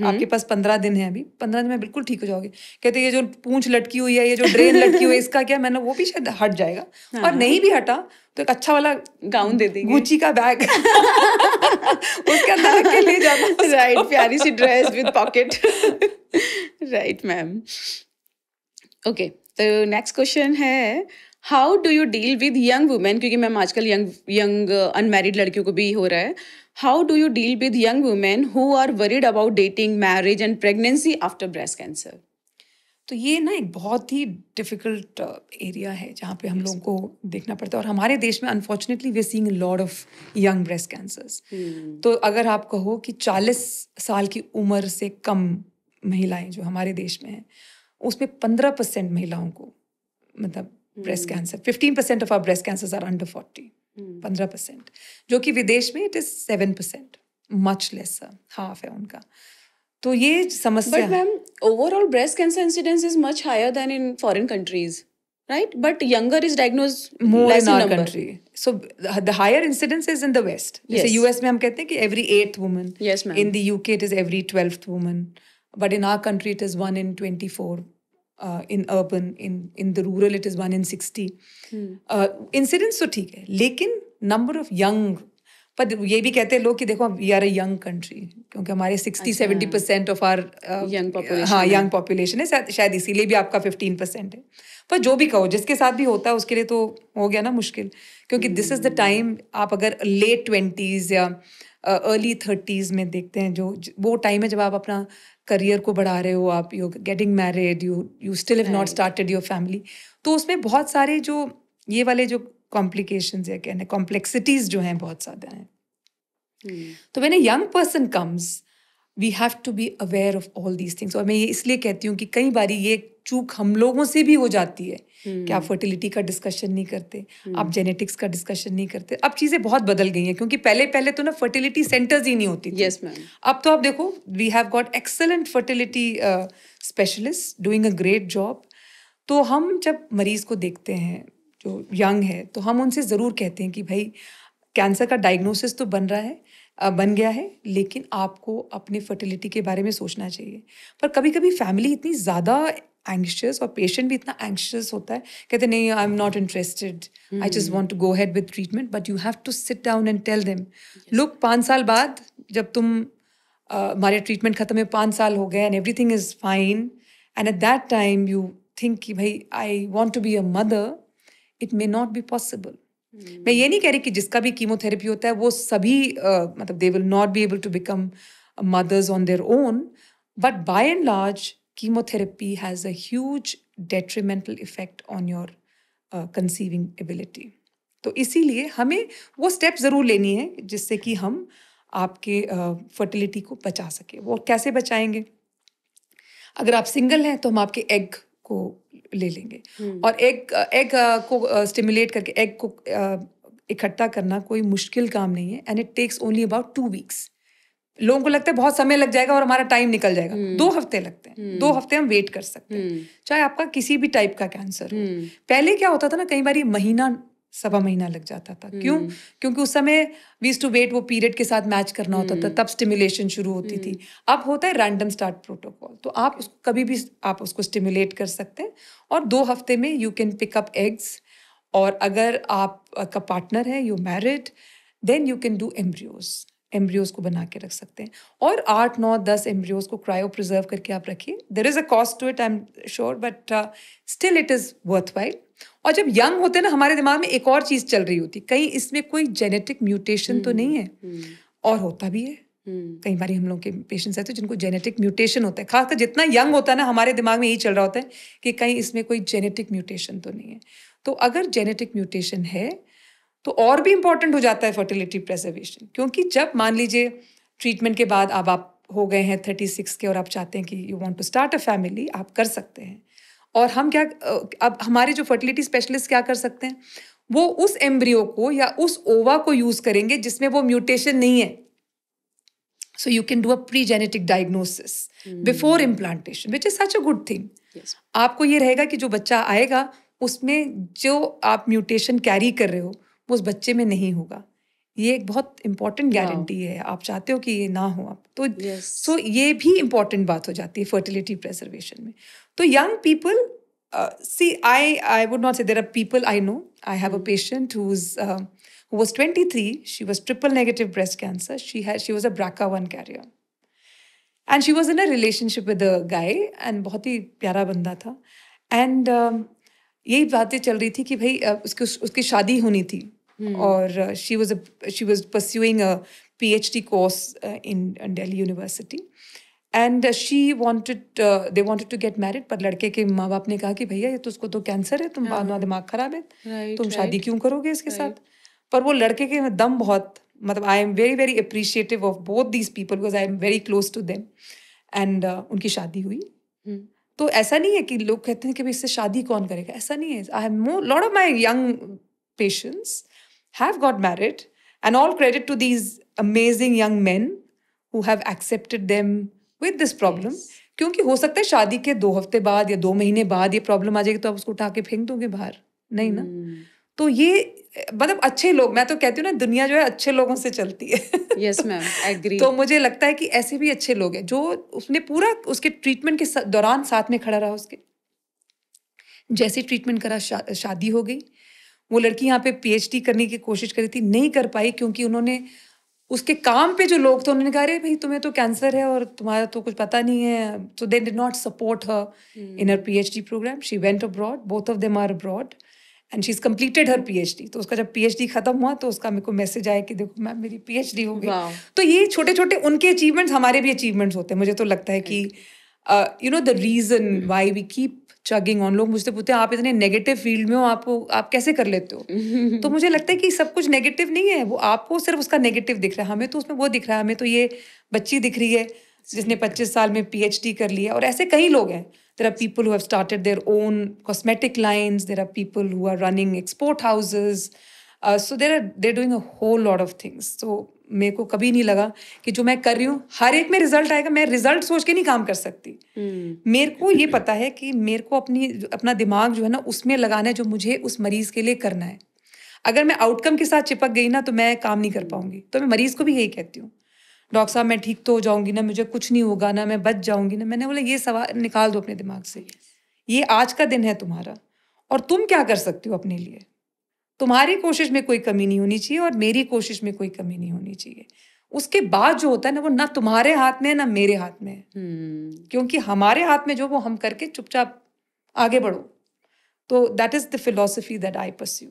आपके पास 15 दिन है, अभी 15 दिन में बिल्कुल ठीक हो जाओगे। कहते ये जो पूंछ लटकी हुई है, ये जो ड्रेन लटकी हुई है, इसका क्या? मैंने वो भी शायद हट जाएगा। और नहीं भी हटा तो एक अच्छा वाला गाउन दे देंगे, गुच्ची का बैग उसके अंदर रख के ले जाना। राइट, प्यारी सी dress with pocket. Right ma'am. Okay, तो नेक्स्ट क्वेश्चन है, how do you deal with young women, क्योंकि मैम आजकल यंग अनमैरिड लड़कियों को भी हो रहा है, how do you deal with young women who are worried about dating, marriage and pregnancy after breast cancer? तो ये ना एक बहुत ही डिफिकल्ट एरिया है जहाँ पे हम लोगों को देखना पड़ता है। और हमारे देश में unfortunately we are seeing a lot of young breast cancers. तो अगर आप कहो कि 40 साल की उम्र से कम महिलाएं जो हमारे देश में हैं, उसमें 15% महिलाओं को मतलब breast cancer, 15% of our breast cancers are under 40, 15%, जो कि विदेश में it is 7%, much less, half है उनका। तो ये समस्या But ma'am, overall breast cancer incidence is much higher than in foreign countries, right? But younger is diagnosed more less in in our number. country. So the higher incidence is in the West. जैसे Yes. US में हम कहते हैं कि every 8th woman. Yes, ma'am. In the UK it is every 12th woman. But in our country it is 1 in 24. In urban, in the rural it is 1 in 60. Incidence तो ठीक है, लेकिन number of young, पर ये भी कहते हैं लोग कि देखो we are a young country, क्योंकि हमारे 60-70% ऑफ आर Young population हाँ है। यंग पॉपुलेशन है, शायद इसीलिए भी आपका 15% है। पर जो भी कहो, जिसके साथ भी होता है उसके लिए तो हो गया ना मुश्किल, क्योंकि दिस इज द टाइम, आप अगर लेट 20s या अर्ली 30s में देखते हैं, जो वो टाइम है जब आप अपना करियर को बढ़ा रहे हो, आप you getting married, you still have not started your family. तो उसमें बहुत सारे जो ये वाले जो कॉम्प्लिकेशंस या कहने कॉम्प्लेक्सिटीज जो हैं बहुत ज़्यादा हैं। तो when a young person comes, we have to be aware of all these things. और मैं ये इसलिए कहती हूँ कि कई बारी ये चूक हम लोगों से भी हो जाती है कि आप फर्टिलिटी का डिस्कशन नहीं करते, आप जेनेटिक्स का डिस्कशन नहीं करते। अब चीज़ें बहुत बदल गई हैं, क्योंकि पहले तो ना फर्टिलिटी सेंटर्स ही नहीं होती थी। Yes, ma'am. अब तो आप देखो, we have got excellent fertility specialist doing a great job. तो हम जब मरीज को देखते हैं जो यंग है, तो हम उनसे ज़रूर कहते हैं कि भाई कैंसर का डायग्नोसिस तो बन गया है, लेकिन आपको अपनी फर्टिलिटी के बारे में सोचना चाहिए। पर कभी कभी फैमिली इतनी ज़्यादा एंग्शियस और पेशेंट भी इतना एंग्शियस होता है, कहते नहीं I am not interested, I just want to go ahead with treatment. But you have to sit down and tell them, look 5 साल बाद जब तुम हमारे ट्रीटमेंट खत्म है, 5 साल हो गए and everything is fine, and at that time you think कि भाई I want to be a mother, it may not be possible. मैं ये नहीं कह रही कि जिसका भी कीमोथेरेपी होता है वो सभी मतलब they will not be able to become mothers on their own, but by and large chemotherapy has a huge detrimental effect on your conceiving ability. तो इसीलिए हमें वो स्टेप ज़रूर लेनी है जिससे कि हम आपके फर्टिलिटी को बचा सके। वो कैसे बचाएंगे? अगर आप सिंगल हैं तो हम आपके एग को ले लेंगे, और एग को स्टिमुलेट करके एग को इकट्ठा करना कोई मुश्किल काम नहीं है, and it takes only about 2 weeks। लोगों को लगता है बहुत समय लग जाएगा और हमारा टाइम निकल जाएगा। 2 हफ्ते लगते हैं, 2 हफ्ते हम वेट कर सकते हैं, चाहे आपका किसी भी टाइप का कैंसर हो। पहले क्या होता था ना, कई बार महीना 1.25 महीना लग जाता था। क्यों? क्योंकि उस समय वी यूज्ड टू वेट, वो पीरियड के साथ मैच करना होता था, तब स्टिमुलेशन शुरू होती थी। अब होता है रैंडम स्टार्ट प्रोटोकॉल, तो आप उसको कभी भी आप उसको स्टिमुलेट कर सकते हैं, और 2 हफ्ते में you can pick up eggs. और अगर आपका पार्टनर है, you married, then you can do embryos को बना के रख सकते हैं, और 8, 9, 10 एम्ब्रियोज को क्रायो प्रिजर्व करके आप रखिए। There is a cost to it, I am sure, but still it is worthwhile. और जब यंग होते हैं ना, हमारे दिमाग में एक और चीज चल रही होती, कहीं इसमें कोई जेनेटिक म्यूटेशन तो नहीं है, और होता भी है। कई बार हम लोग के पेशेंट्स रहते हैं जिनको जेनेटिक म्यूटेशन होता है, खासकर जितना यंग होता है ना, हमारे दिमाग में यही चल रहा होता है कि कहीं इसमें कोई जेनेटिक म्यूटेशन तो नहीं है। तो अगर जेनेटिक म्यूटेशन है तो और भी इम्पॉर्टेंट हो जाता है फर्टिलिटी प्रिजर्वेशन, क्योंकि जब मान लीजिए ट्रीटमेंट के बाद अब आप हो गए हैं 36 के और आप चाहते हैं कि you want to start a family, आप कर सकते हैं। और हम क्या, अब हमारे जो फर्टिलिटी स्पेशलिस्ट क्या कर सकते हैं, वो उस एम्ब्रियो को या उस ओवा को यूज करेंगे जिसमें वो म्यूटेशन नहीं है। So you can do a pre-genetic diagnosis before implantation, which is such a good thing. Yes. आपको ये रहेगा कि जो बच्चा आएगा उसमें जो आप म्यूटेशन कैरी कर रहे हो वो उस बच्चे में नहीं होगा। ये एक बहुत इंपॉर्टेंट गारंटी है, आप चाहते हो कि ये ना हो आप तो। सो ये भी इंपॉर्टेंट बात हो जाती है फर्टिलिटी प्रिजर्वेशन में। तो young people, see, I would not say, there are people I know. I have a patient who was 23. She was triple negative breast cancer. She was a BRCA1 carrier. And she was in a relationship with a guy, and बहुत ही प्यारा बंदा था। And यही बातें चल रही थी कि भाई उसकी शादी होनी थी, और she was pursuing a PhD course in Delhi University. And they wanted to get married, पर लड़के के माँ बाप ने कहा कि भैया ये तो उसको तो कैंसर है, तुम बाद में दिमाग खराब है, राइट तुम शादी राइट क्यों करोगे इसके साथ। राइट पर वो लड़के के में दम बहुत, मतलब I am very very appreciative of both these people because I am very close to them. And उनकी शादी हुई। तो ऐसा नहीं है कि लोग कहते हैं कि भाई इससे शादी कौन करेगा, ऐसा नहीं है। I have lot of my young patients have got married, and all credit to these amazing young men who have accepted them with this problem. Yes. क्योंकि हो सकता है शादी के 2 हफ्ते बाद या 2 महीने बाद ये प्रॉब्लम आ जाएगी, तो आप उसको उठा के फेंक दोगे बाहर, नहीं ना। तो ये मतलब अच्छे लोग, मैं तो कहती हूँ ना दुनिया जो है अच्छे लोगों से चलती है। Yes ma'am, agree. तो मुझे लगता है कि ऐसे भी अच्छे लोग हैं जो उसने पूरा उसके ट्रीटमेंट के दौरान साथ में खड़ा रहा। उसके जैसे ट्रीटमेंट करा शादी हो गई। वो लड़की यहाँ पे पीएचडी करने की कोशिश करी थी, नहीं कर पाई क्योंकि उन्होंने उसके काम पे जो लोग थे उन्होंने कहा अरे भाई तुम्हें तो कैंसर है और तुम्हारा तो कुछ पता नहीं है। So they did not support her in her PhD program. She went abroad, both of them are abroad and she is completed her PhD. तो उसका जब पीएचडी खत्म हुआ तो उसका मेरे को मैसेज आया कि देखो मैम मेरी पीएचडी हो गई। Wow. तो ये छोटे छोटे उनके अचीवमेंट्स हमारे भी अचीवमेंट्स होते हैं। मुझे तो लगता है कि you know the reason why we keep chugging on. लोग मुझसे पूछते हैं आप इतने नेगेटिव फील्ड में हो, आप कैसे कर लेते हो। तो मुझे लगता है कि सब कुछ नेगेटिव नहीं है, वो आपको सिर्फ उसका नेगेटिव दिख रहा है, हमें तो उसमें वो दिख रहा है। हमें तो ये बच्ची दिख रही है जिसने 25 साल में पीएचडी कर लिया, और ऐसे कई लोग हैं। There are people who have started their own cosmetic lines. There are people who are running export houses. So they're doing a whole lot of things. So मेरे को कभी नहीं लगा कि जो मैं कर रही हूँ हर एक में रिजल्ट आएगा। मैं रिजल्ट सोच के नहीं काम कर सकती। मेरे को ये पता है कि मेरे को अपना दिमाग जो है ना उसमें लगाना है जो मुझे उस मरीज के लिए करना है। अगर मैं आउटकम के साथ चिपक गई ना तो मैं काम नहीं कर पाऊंगी। तो मैं मरीज को भी यही कहती हूँ, डॉक्टर साहब मैं ठीक तो हो जाऊंगी ना, मुझे कुछ नहीं होगा ना, मैं बच जाऊंगी ना। मैंने बोला ये सवाल निकाल दो अपने दिमाग से। ये आज का दिन है तुम्हारा, और तुम क्या कर सकती हो अपने लिए। तुम्हारी कोशिश में कोई कमी नहीं होनी चाहिए और मेरी कोशिश में कोई कमी नहीं होनी चाहिए। उसके बाद जो होता है ना वो ना तुम्हारे हाथ में है ना मेरे हाथ में है। क्योंकि हमारे हाथ में जो वो हम करके चुपचाप आगे बढ़ो। तो that is the philosophy that I pursue.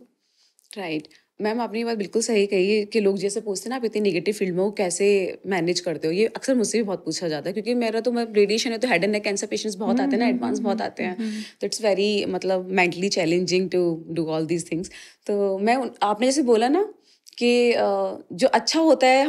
Right ma'am, आपने ये बात बिल्कुल सही कही है कि लोग जैसे पूछते हैं ना आप इतनी नेगेटिव फील्ड में हो कैसे मैनेज करते हो। ये अक्सर मुझसे भी बहुत पूछा जाता है क्योंकि मेरा तो मैं रेडिएशन है तो head and neck cancer patients बहुत आते हैं ना, एडवांस बहुत आते हैं। तो इट्स वेरी मतलब mentally challenging to do all these things. तो आपने जैसे बोला ना कि जो अच्छा होता है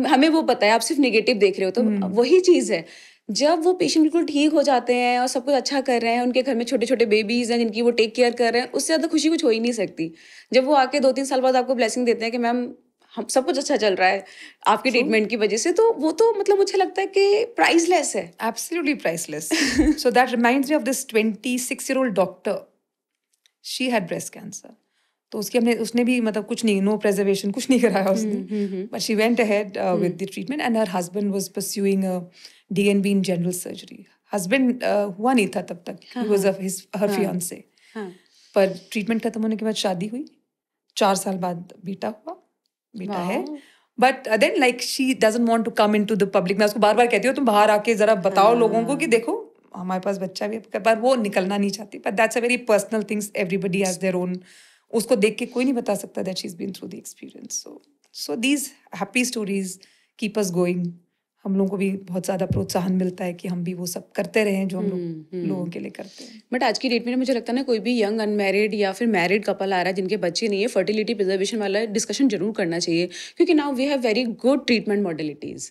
हमें वो पता है, आप सिर्फ नेगेटिव देख रहे हो। तो वही चीज़ है जब वो पेशेंट बिल्कुल ठीक हो जाते हैं और सब कुछ अच्छा कर रहे हैं, उनके घर में छोटे छोटे बेबीज हैं जिनकी वो टेक केयर कर रहे हैं, उससे ज़्यादा खुशी कुछ हो ही नहीं सकती। जब वो आके 2-3 साल बाद आपको ब्लेसिंग देते हैं कि मैम हम सब कुछ अच्छा चल रहा है आपकी ट्रीटमेंट की वजह से, तो वो तो मतलब मुझे लगता है कि प्राइसलेस है। Absolutely priceless. So that reminds me of this 26-year-old doctor. She had breast cancer. तो उसने भी मतलब कुछ नहीं, नो प्रिजर्वेशन, कुछ नहीं कराया उसने, but she went ahead with the treatment and her husband was pursuing DNB in general surgery. Husband हुआ नहीं था तब तक, ही वाज हर फियांसे। पर ट्रीटमेंट खत्म होने के बाद शादी हुई, 4 साल बाद बेटा हुआ, बेटा है। But then like she doesn't want to come into the public. मैं उसको बार बार कहती हूँ तुम बाहर आके जरा बताओ लोगों को कि देखो हमारे पास बच्चा भी है, पर वो निकलना नहीं चाहती। But that's a very personal things, everybody has their own. उसको देख के कोई नहीं बता सकता that she is been through the experience. So these happy stories keep us going. हम लोगों को भी बहुत ज़्यादा प्रोत्साहन मिलता है कि हम भी वो सब करते रहें जो हम लोगों के लिए करते हैं। बट आज की डेट में मुझे लगता है ना कोई भी यंग अनमैरिड या फिर मैरिड कपल आ रहा है जिनके बच्चे नहीं है, फर्टिलिटी प्रिजर्वेशन वाला डिस्कशन जरूर करना चाहिए क्योंकि now we have very good treatment modalities.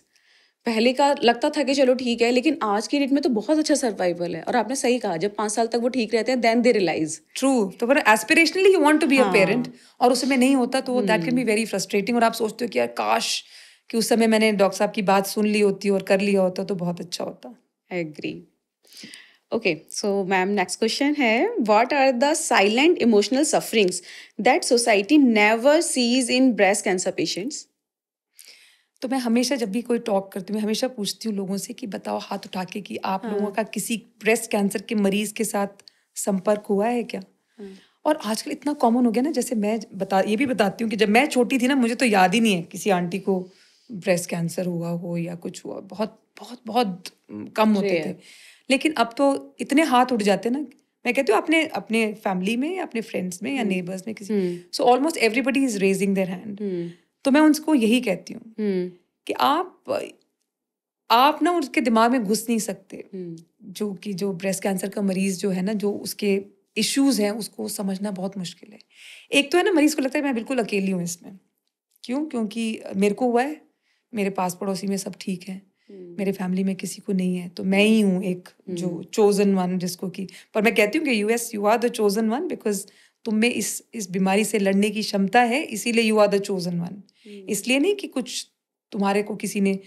पहले का लगता था कि चलो ठीक है, लेकिन आज की डेट में तो बहुत अच्छा सर्वाइवल है। और आपने सही कहा, जब 5 साल तक वो ठीक रहते हैं देन दे रियलाइज। ट्रू। तो पर aspirationally you want to be a parent और उस समय नहीं होता तो that can be very frustrating. और आप सोचते हो कि यार काश कि उस समय मैंने डॉक्टर साहब की बात सुन ली होती और कर लिया होता तो बहुत अच्छा होता। Agree. Okay, so ma'am next question है, what are the silent emotional sufferings that society never sees in breast cancer patients? तो मैं हमेशा जब भी कोई टॉक करती हूँ मैं हमेशा पूछती हूँ लोगों से कि बताओ हाथ उठा के कि आप लोगों का किसी ब्रेस्ट कैंसर के मरीज के साथ संपर्क हुआ है क्या? और आजकल इतना कॉमन हो गया ना, जैसे मैं ये भी बताती हूँ कि जब मैं छोटी थी ना मुझे तो याद ही नहीं है किसी आंटी को ब्रेस्ट कैंसर हुआ हो या कुछ हुआ, बहुत बहुत बहुत कम होते थे। लेकिन अब तो इतने हाथ उठ जाते ना, मैं कहती हूँ अपने फैमिली में, अपने फ्रेंड्स में या नेबर्स में किसी, so almost everybody is raising their hand. तो मैं उनको यही कहती हूँ कि आप आप ना उसके दिमाग में घुस नहीं सकते, जो ब्रेस्ट कैंसर का मरीज जो है ना, जो उसके इश्यूज हैं उसको समझना बहुत मुश्किल है। एक तो है ना, मरीज को लगता है मैं बिल्कुल अकेली हूँ इसमें। क्यों? क्योंकि मेरे को हुआ है, मेरे पास पड़ोसी में सब ठीक है, मेरे फैमिली में किसी को नहीं है, तो मैं ही हूँ एक जो चोजन वन जिसको कि, पर मैं कहती हूँ कि us you are the chosen one, because तुम में इस बीमारी से लड़ने की क्षमता है, इसीलिए you are the chosen one. इसलिए नहीं कि कुछ तुम्हारे को किसी ने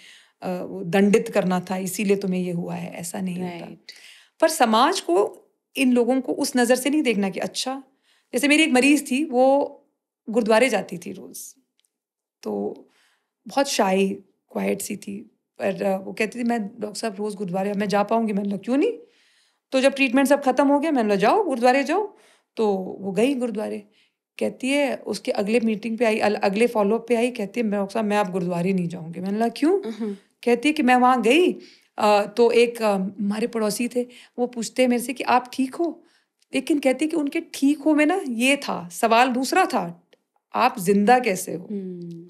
दंडित करना था इसीलिए तुम्हें ये हुआ है, ऐसा नहीं होता। पर समाज को इन लोगों को उस नजर से नहीं देखना कि अच्छा, जैसे मेरी एक मरीज थी, वो गुरुद्वारे जाती थी रोज, तो बहुत शाई क्वाइट सी थी, पर वो कहती थी मैं डॉक्टर साहब रोज गुरुद्वारे, मैं जा पाऊंगी? मैंने कहा क्यों नहीं। तो जब ट्रीटमेंट सब खत्म हो गया, मैंने कहा जाओ गुरुद्वारे जाओ, तो वो गई गुरुद्वारे। कहती है उसके अगले मीटिंग पे आई, अगले फॉलोअप पे आई, कहती है डॉक्टर साहब मैं अब गुरुद्वारे नहीं जाऊंगी। मैंने कहा क्यों? कहती है कि मैं वहाँ गई तो एक हमारे पड़ोसी थे, वो पूछते हैं मेरे से कि आप ठीक हो, लेकिन कहती है कि उनके ठीक हो में ना ये था सवाल दूसरा था, आप जिंदा कैसे हो?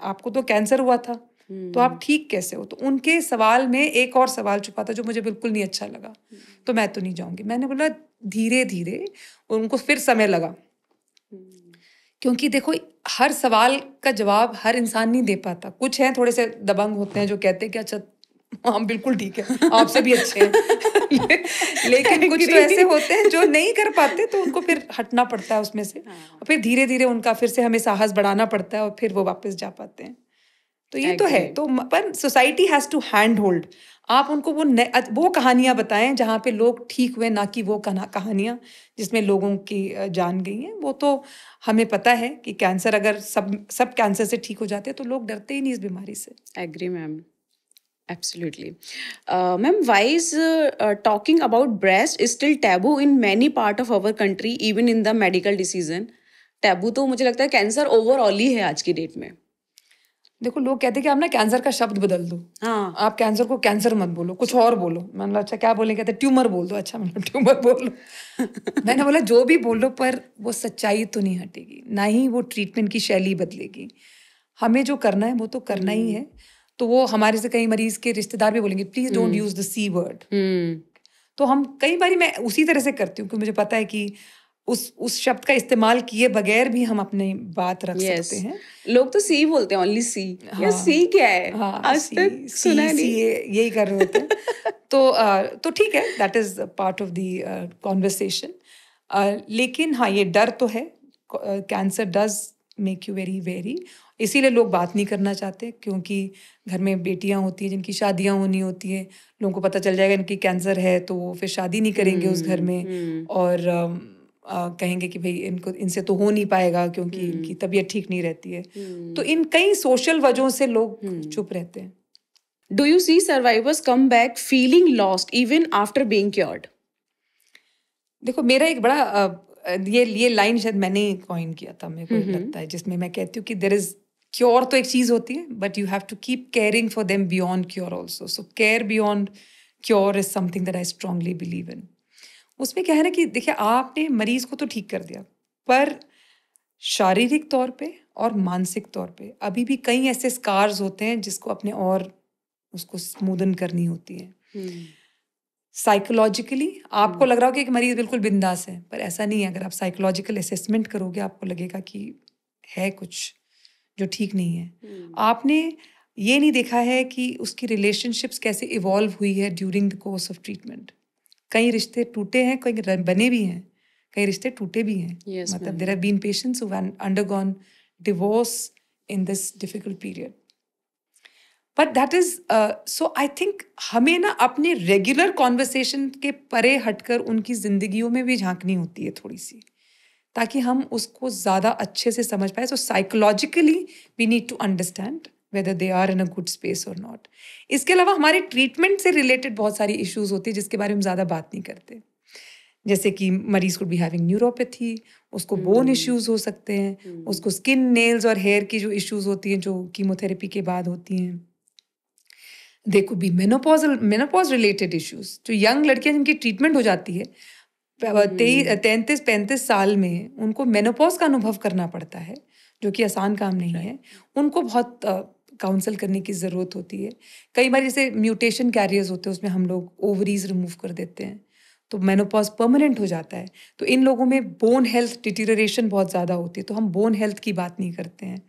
आपको तो कैंसर हुआ था, तो आप ठीक कैसे हो? तो उनके सवाल में एक और सवाल छुपा था जो मुझे बिल्कुल नहीं अच्छा लगा। तो मैं तो नहीं जाऊंगी। मैंने बोला धीरे धीरे उनको फिर समय लगा, क्योंकि देखो हर सवाल का जवाब हर इंसान नहीं दे पाता। कुछ हैं थोड़े से दबंग होते हैं जो कहते हैं कि अच्छा हम बिल्कुल ठीक है, आपसे भी अच्छे हैं लेकिन कुछ तो ऐसे होते हैं जो नहीं कर पाते, तो उनको फिर हटना पड़ता है उसमें से, और फिर धीरे धीरे उनका फिर से हमें साहस बढ़ाना पड़ता है और फिर वो वापस जा पाते हैं। तो ये तो है। तो पर society has to hand hold. आप उनको वो कहानियां बताएं जहाँ पे लोग ठीक हुए, ना कि वो कहानियां जिसमें लोगों की जान गई हैं। वो तो हमें पता है कि कैंसर, अगर सब कैंसर से ठीक हो जाते हैं तो लोग डरते ही नहीं इस बीमारी से। Agree ma'am, absolutely. Ma'am, why is talking about breast is still taboo in many part of our country, even in the medical decision? Taboo तो मुझे लगता है कैंसर ओवरऑल ही है आज की डेट में। देखो लोग कहते हैं कि आप ना कैंसर का शब्द बदल दो, हाँ, आप कैंसर को कैंसर मत बोलो, कुछ और बोलो। मैंने बोला अच्छा क्या बोले? कहते ट्यूमर बोल दो। अच्छा मैंने ट्यूमर बोलो। मैंने बोला जो भी बोलो, पर वो सच्चाई तो नहीं हटेगी, ना ही वो ट्रीटमेंट की शैली बदलेगी। हमें जो करना है वो तो करना ही है। तो वो हमारे से कई मरीज के रिश्तेदार भी बोलेंगे please don't use the C word. तो हम कई बार मैं उसी तरह से करती हूँ कि मुझे पता है कि उस शब्द का इस्तेमाल किए बगैर भी हम अपनी बात रख सकते हैं। लोग तो सी बोलते हैं, ओनली सी। या सी क्या है? हाँ, आज तक सुना नहीं। यही कर रहे होते हैं। तो ठीक है, that is part of the conversation. लेकिन हाँ, ये डर तो है। Cancer does make you very very, इसीलिए लोग बात नहीं करना चाहते, क्योंकि घर में बेटियां होती हैं जिनकी शादियां होनी होती हैं, लोगों को पता चल जाएगा इनकी कैंसर है, तो वो फिर शादी नहीं करेंगे उस घर में, और कहेंगे कि भाई इनसे तो हो नहीं पाएगा क्योंकि इनकी तबीयत ठीक नहीं रहती है। तो इन कई सोशल वजहों से लोग चुप रहते हैं। Do you see survivors come back feeling lost even after being cured? देखो मेरा एक बड़ा ये लाइन शायद मैंने कॉइन किया था, मेरे को लगता है, जिसमें मैं कहती हूँ कि देयर इज क्योर तो एक चीज होती है, but you have to keep caring for them beyond cure also. So care beyond cure is something that I strongly believe in. उसमें क्या है ना कि देखिए आपने मरीज को तो ठीक कर दिया, पर शारीरिक तौर पे और मानसिक तौर पे अभी भी कई ऐसे स्कार्स होते हैं जिसको अपने और उसको स्मूदन करनी होती है। साइकोलॉजिकली आपको लग रहा हो कि एक मरीज बिल्कुल बिंदास है, पर ऐसा नहीं है। अगर आप साइकोलॉजिकल असेसमेंट करोगे आपको लगेगा कि है कुछ जो ठीक नहीं है। आपने ये नहीं देखा है कि उसकी रिलेशनशिप्स कैसे इवॉल्व हुई है during the course of treatment. कई रिश्ते टूटे हैं, कई बने भी हैं, कई रिश्ते टूटे भी हैं। Yes, मतलब ma'am. There have been patients who have undergone divorce in this difficult period. But that is so I think हमें ना अपने रेगुलर कॉन्वर्सेशन के परे हटकर उनकी जिंदगियों में भी झांकनी होती है थोड़ी सी, ताकि हम उसको ज्यादा अच्छे से समझ पाए। So psychologically we need to understand whether they are in a good space or not. इसके अलावा हमारे ट्रीटमेंट से रिलेटेड बहुत सारी इश्यूज होती है जिसके बारे में ज़्यादा बात नहीं करते, जैसे कि मरीज को भी हैविंग न्यूरोपैथी, उसको बोन इश्यूज हो सकते हैं, उसको स्किन, नेल्स और हेयर की जो इश्यूज होती हैं जो कीमोथेरेपी के बाद होती हैं। दे could B menopause related issues, जो यंग लड़कियां जिनकी ट्रीटमेंट हो जाती है 33-35 साल में, उनको मेनोपॉज का अनुभव करना पड़ता है, जो कि आसान काम नहीं है। उनको बहुत काउंसल करने की ज़रूरत होती है। कई बार जैसे म्यूटेशन कैरियर्स होते हैं, उसमें हम लोग ओवरीज रिमूव कर देते हैं, तो मेनोपॉज परमानेंट हो जाता है। तो इन लोगों में बोन हेल्थ डिटीरियरेशन बहुत ज़्यादा होती है, तो हम बोन हेल्थ की बात नहीं करते हैं।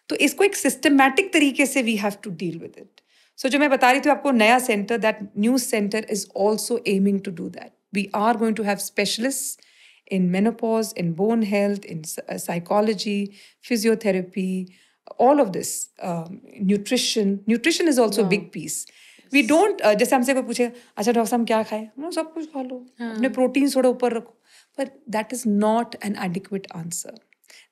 तो इसको एक सिस्टमैटिक तरीके से we have to deal with it. So जो मैं बता रही थी आपको, नया centre, that new centre is also aiming to do that. We are going to have specialist in menopause, in bone health, in psychology, physiotherapy, all of this. Nutrition is also a Wow. big piece. We don't, जैसे हमसे कोई पूछे, अच्छा doctor साहब क्या खाएं, हम सब कुछ खा लो, अपने प्रोटीन थोड़ा ऊपर रखो, but that is not an adequate answer.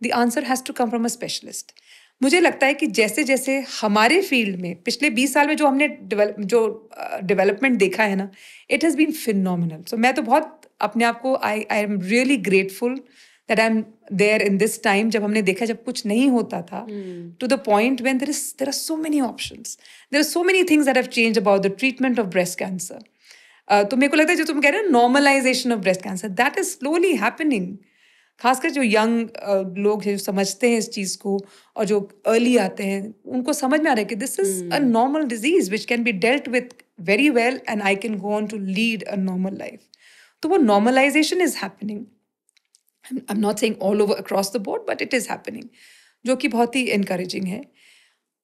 The answer has to come from a specialist. मुझे लगता है कि जैसे जैसे हमारे फील्ड में पिछले 20 साल में जो हमने डेवलपमेंट देखा है ना, it has been phenomenal. So मैं तो बहुत अपने आप को I am really grateful that I am there in this time, जब हमने देखा जब कुछ नहीं होता था, to the point when there are so many options, there are so many things that have changed about the treatment of breast cancer. तो मेरे को लगता है जो तुम कह रहे हो normalization of breast cancer, that is slowly happening. खासकर जो यंग लोग हैं, जो समझते हैं इस चीज़ को और जो अर्ली आते हैं, उनको समझ में आ रहा है कि this is a normal disease which can be dealt with very well and I can go on to lead a normal life. तो वो normalization is happening. I am not saying all over across the board, but it is happening, जो कि बहुत ही encouraging है.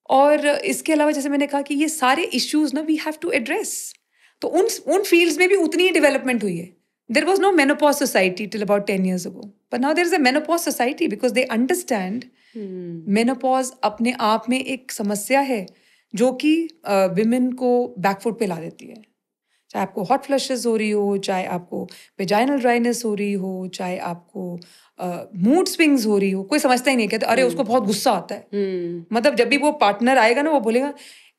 और इसके अलावा जैसे मैंने कहा कि ये सारे इश्यूज ना वी हैव टू एड्रेस. तो उन फील्ड्स में भी उतनी ही डेवलपमेंट हुई है. There was no menopause society till about 10 years ago. But now there is a menopause society because they understand menopause अपने आप में एक समस्या है जो कि women को बैकफुट पे ला देती है. चाहे आपको हॉट फ्लशेस हो रही हो, चाहे आपको वेजाइनल ड्राइनेस हो रही हो, चाहे आपको मूड स्विंग्स हो रही हो, कोई समझता ही नहीं. कहते अरे उसको बहुत गुस्सा आता है. मतलब जब भी वो पार्टनर आएगा ना, वो बोलेगा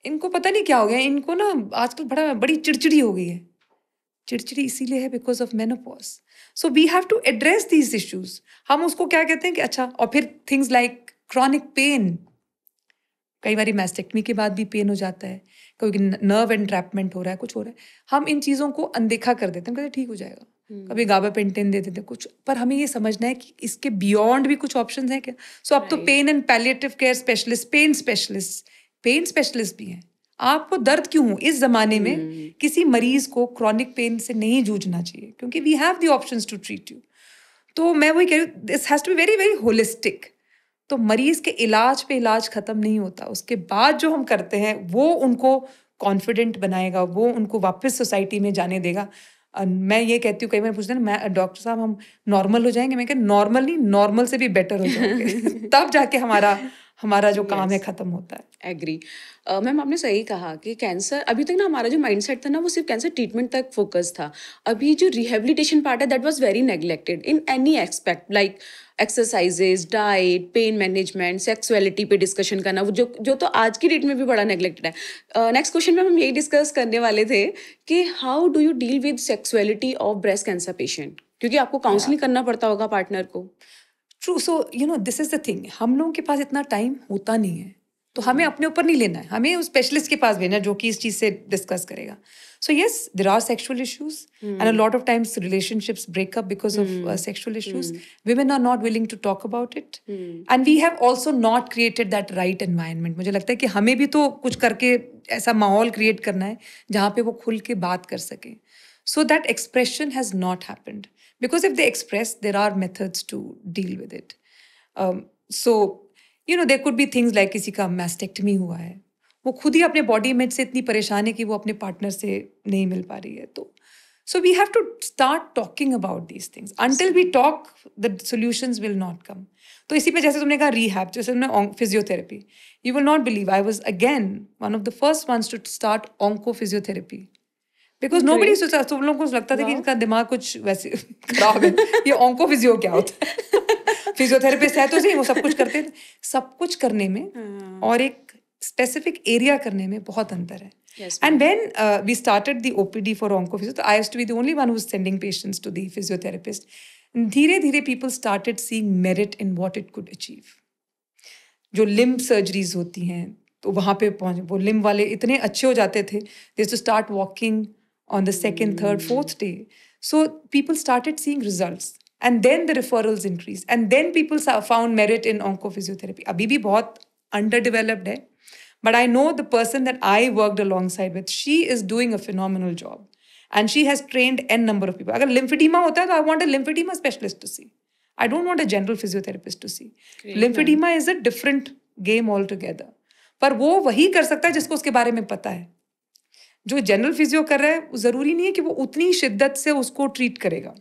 इनको पता नहीं क्या हो गया, इनको ना आजकल बड़ी चिड़चिड़ी हो गई है. चिड़चिड़ी इसीलिए है because of menopause. So we have to address these issues. हम उसको क्या कहते हैं कि अच्छा, और फिर थिंग्स लाइक क्रॉनिक पेन. कई बार मैस्टेक्टमी के बाद भी पेन हो जाता है, कोई नर्व एंट्रैपमेंट हो रहा है, कुछ हो रहा है, हम इन चीज़ों को अनदेखा कर देते हैं, कहते ठीक हो जाएगा. कभी गाबापेंटिन दे देते कुछ, पर हमें ये समझना है कि इसके बियॉन्ड भी कुछ ऑप्शंस हैं क्या. सो अब तो pain and palliative care specialist, pain specialist भी हैं. आपको दर्द क्यों हो, इस जमाने में किसी मरीज को क्रॉनिक पेन से नहीं जूझना चाहिए, क्योंकि we have the options to treat you. तो मैं वही कह रही हूँ, this has to be very very holistic. तो मरीज के इलाज पे इलाज खत्म नहीं होता, उसके बाद जो हम करते हैं वो उनको कॉन्फिडेंट बनाएगा, वो उनको वापस सोसाइटी में जाने देगा. मैं ये कहती हूँ, कई बार पूछते हैं मैं डॉक्टर साहब हम नॉर्मल हो जाएंगे, मैं कहती नॉर्मल नहीं, नॉर्मल से भी बेटर हो जाओगे. तब जाके हमारा जो काम है खत्म होता है. एग्री. मैम आपने सही कहा कि कैंसर, अभी तक ना हमारा जो माइंडसेट था ना, वो सिर्फ कैंसर ट्रीटमेंट तक फोकस था. अभी जो रिहेबिलिटेशन पार्ट है, that was very neglected in any expect, like exercises, diet, pain management, sexuality पे डिस्कशन करना, वो जो तो आज की डेट में भी बड़ा नेग्लेक्टेड है. नेक्स्ट क्वेश्चन में हम यही डिस्कस करने वाले थे कि how do you deal with sexuality of breast cancer patient, क्योंकि आपको काउंसलिंग करना पड़ता होगा पार्टनर को. True. So this is the thing, हम लोगों के पास इतना टाइम होता नहीं है, तो हमें अपने ऊपर नहीं लेना है, हमें उस स्पेशलिस्ट के पास भेजना जो कि इस चीज से डिस्कस करेगा. So yes, there are sexual issues and a lot of times relationships break up because of sexual issues. Women are not willing to talk about it and we have also not created that right environment. मुझे लगता है कि हमें भी तो कुछ करके ऐसा माहौल क्रिएट करना है जहाँ पे वो खुल के बात कर सके. So that expression has not happened, because if they express, there are methods to deal with it. So there could be things like किसी का mastectomy हुआ है, वो खुद ही अपने बॉडी इमेज से इतनी परेशान है कि वो अपने पार्टनर से नहीं मिल पा रही है. तो so we have to start talking about these things. Until we talk, the solutions will not come. तो इसी पे जैसे तुमने कहा rehab, जैसे तुमने physiotherapy, you will not believe I was again one of the first ones to start oncophysiotherapy. Because nobody सोचा, तो लोगों को लगता था कि इनका दिमाग कुछ वैसे खराब है, ये ऑन्को फिजियो क्या होता है. फिजियोथेरेपिस्ट है तो सही, वो सब कुछ करते हैं. सब कुछ करने में और एक स्पेसिफिक एरिया करने में बहुत अंतर है. And when we started the OPD for onco physio, तो I used to be the only one who was sending patients to the physiotherapist. धीरे धीरे people started seeing merit in what it could achieve. जो limb surgeries होती हैं, तो वहाँ पे पहुँच, वो लिम्ब वाले इतने अच्छे हो जाते थे, they used to start walking on the second, third, fourth day. So people started seeing results, and then the referrals increased, and then people found merit in oncophysiotherapy. अभी भी बहुत underdeveloped है, But I know the person that I worked alongside with, she is doing a phenomenal job. And she has trained n number of people. अगर lymphedema होता है तो I want a lymphedema specialist to see. I don't want a general physiotherapist to see. Great, Lymphedema is a different game altogether. पर वो वही कर सकता है जिसको उसके बारे में पता है. जो जनरल फिजियो कर रहा है जरूरी नहीं है कि वो उतनी शिद्दत से उसको ट्रीट करेगा.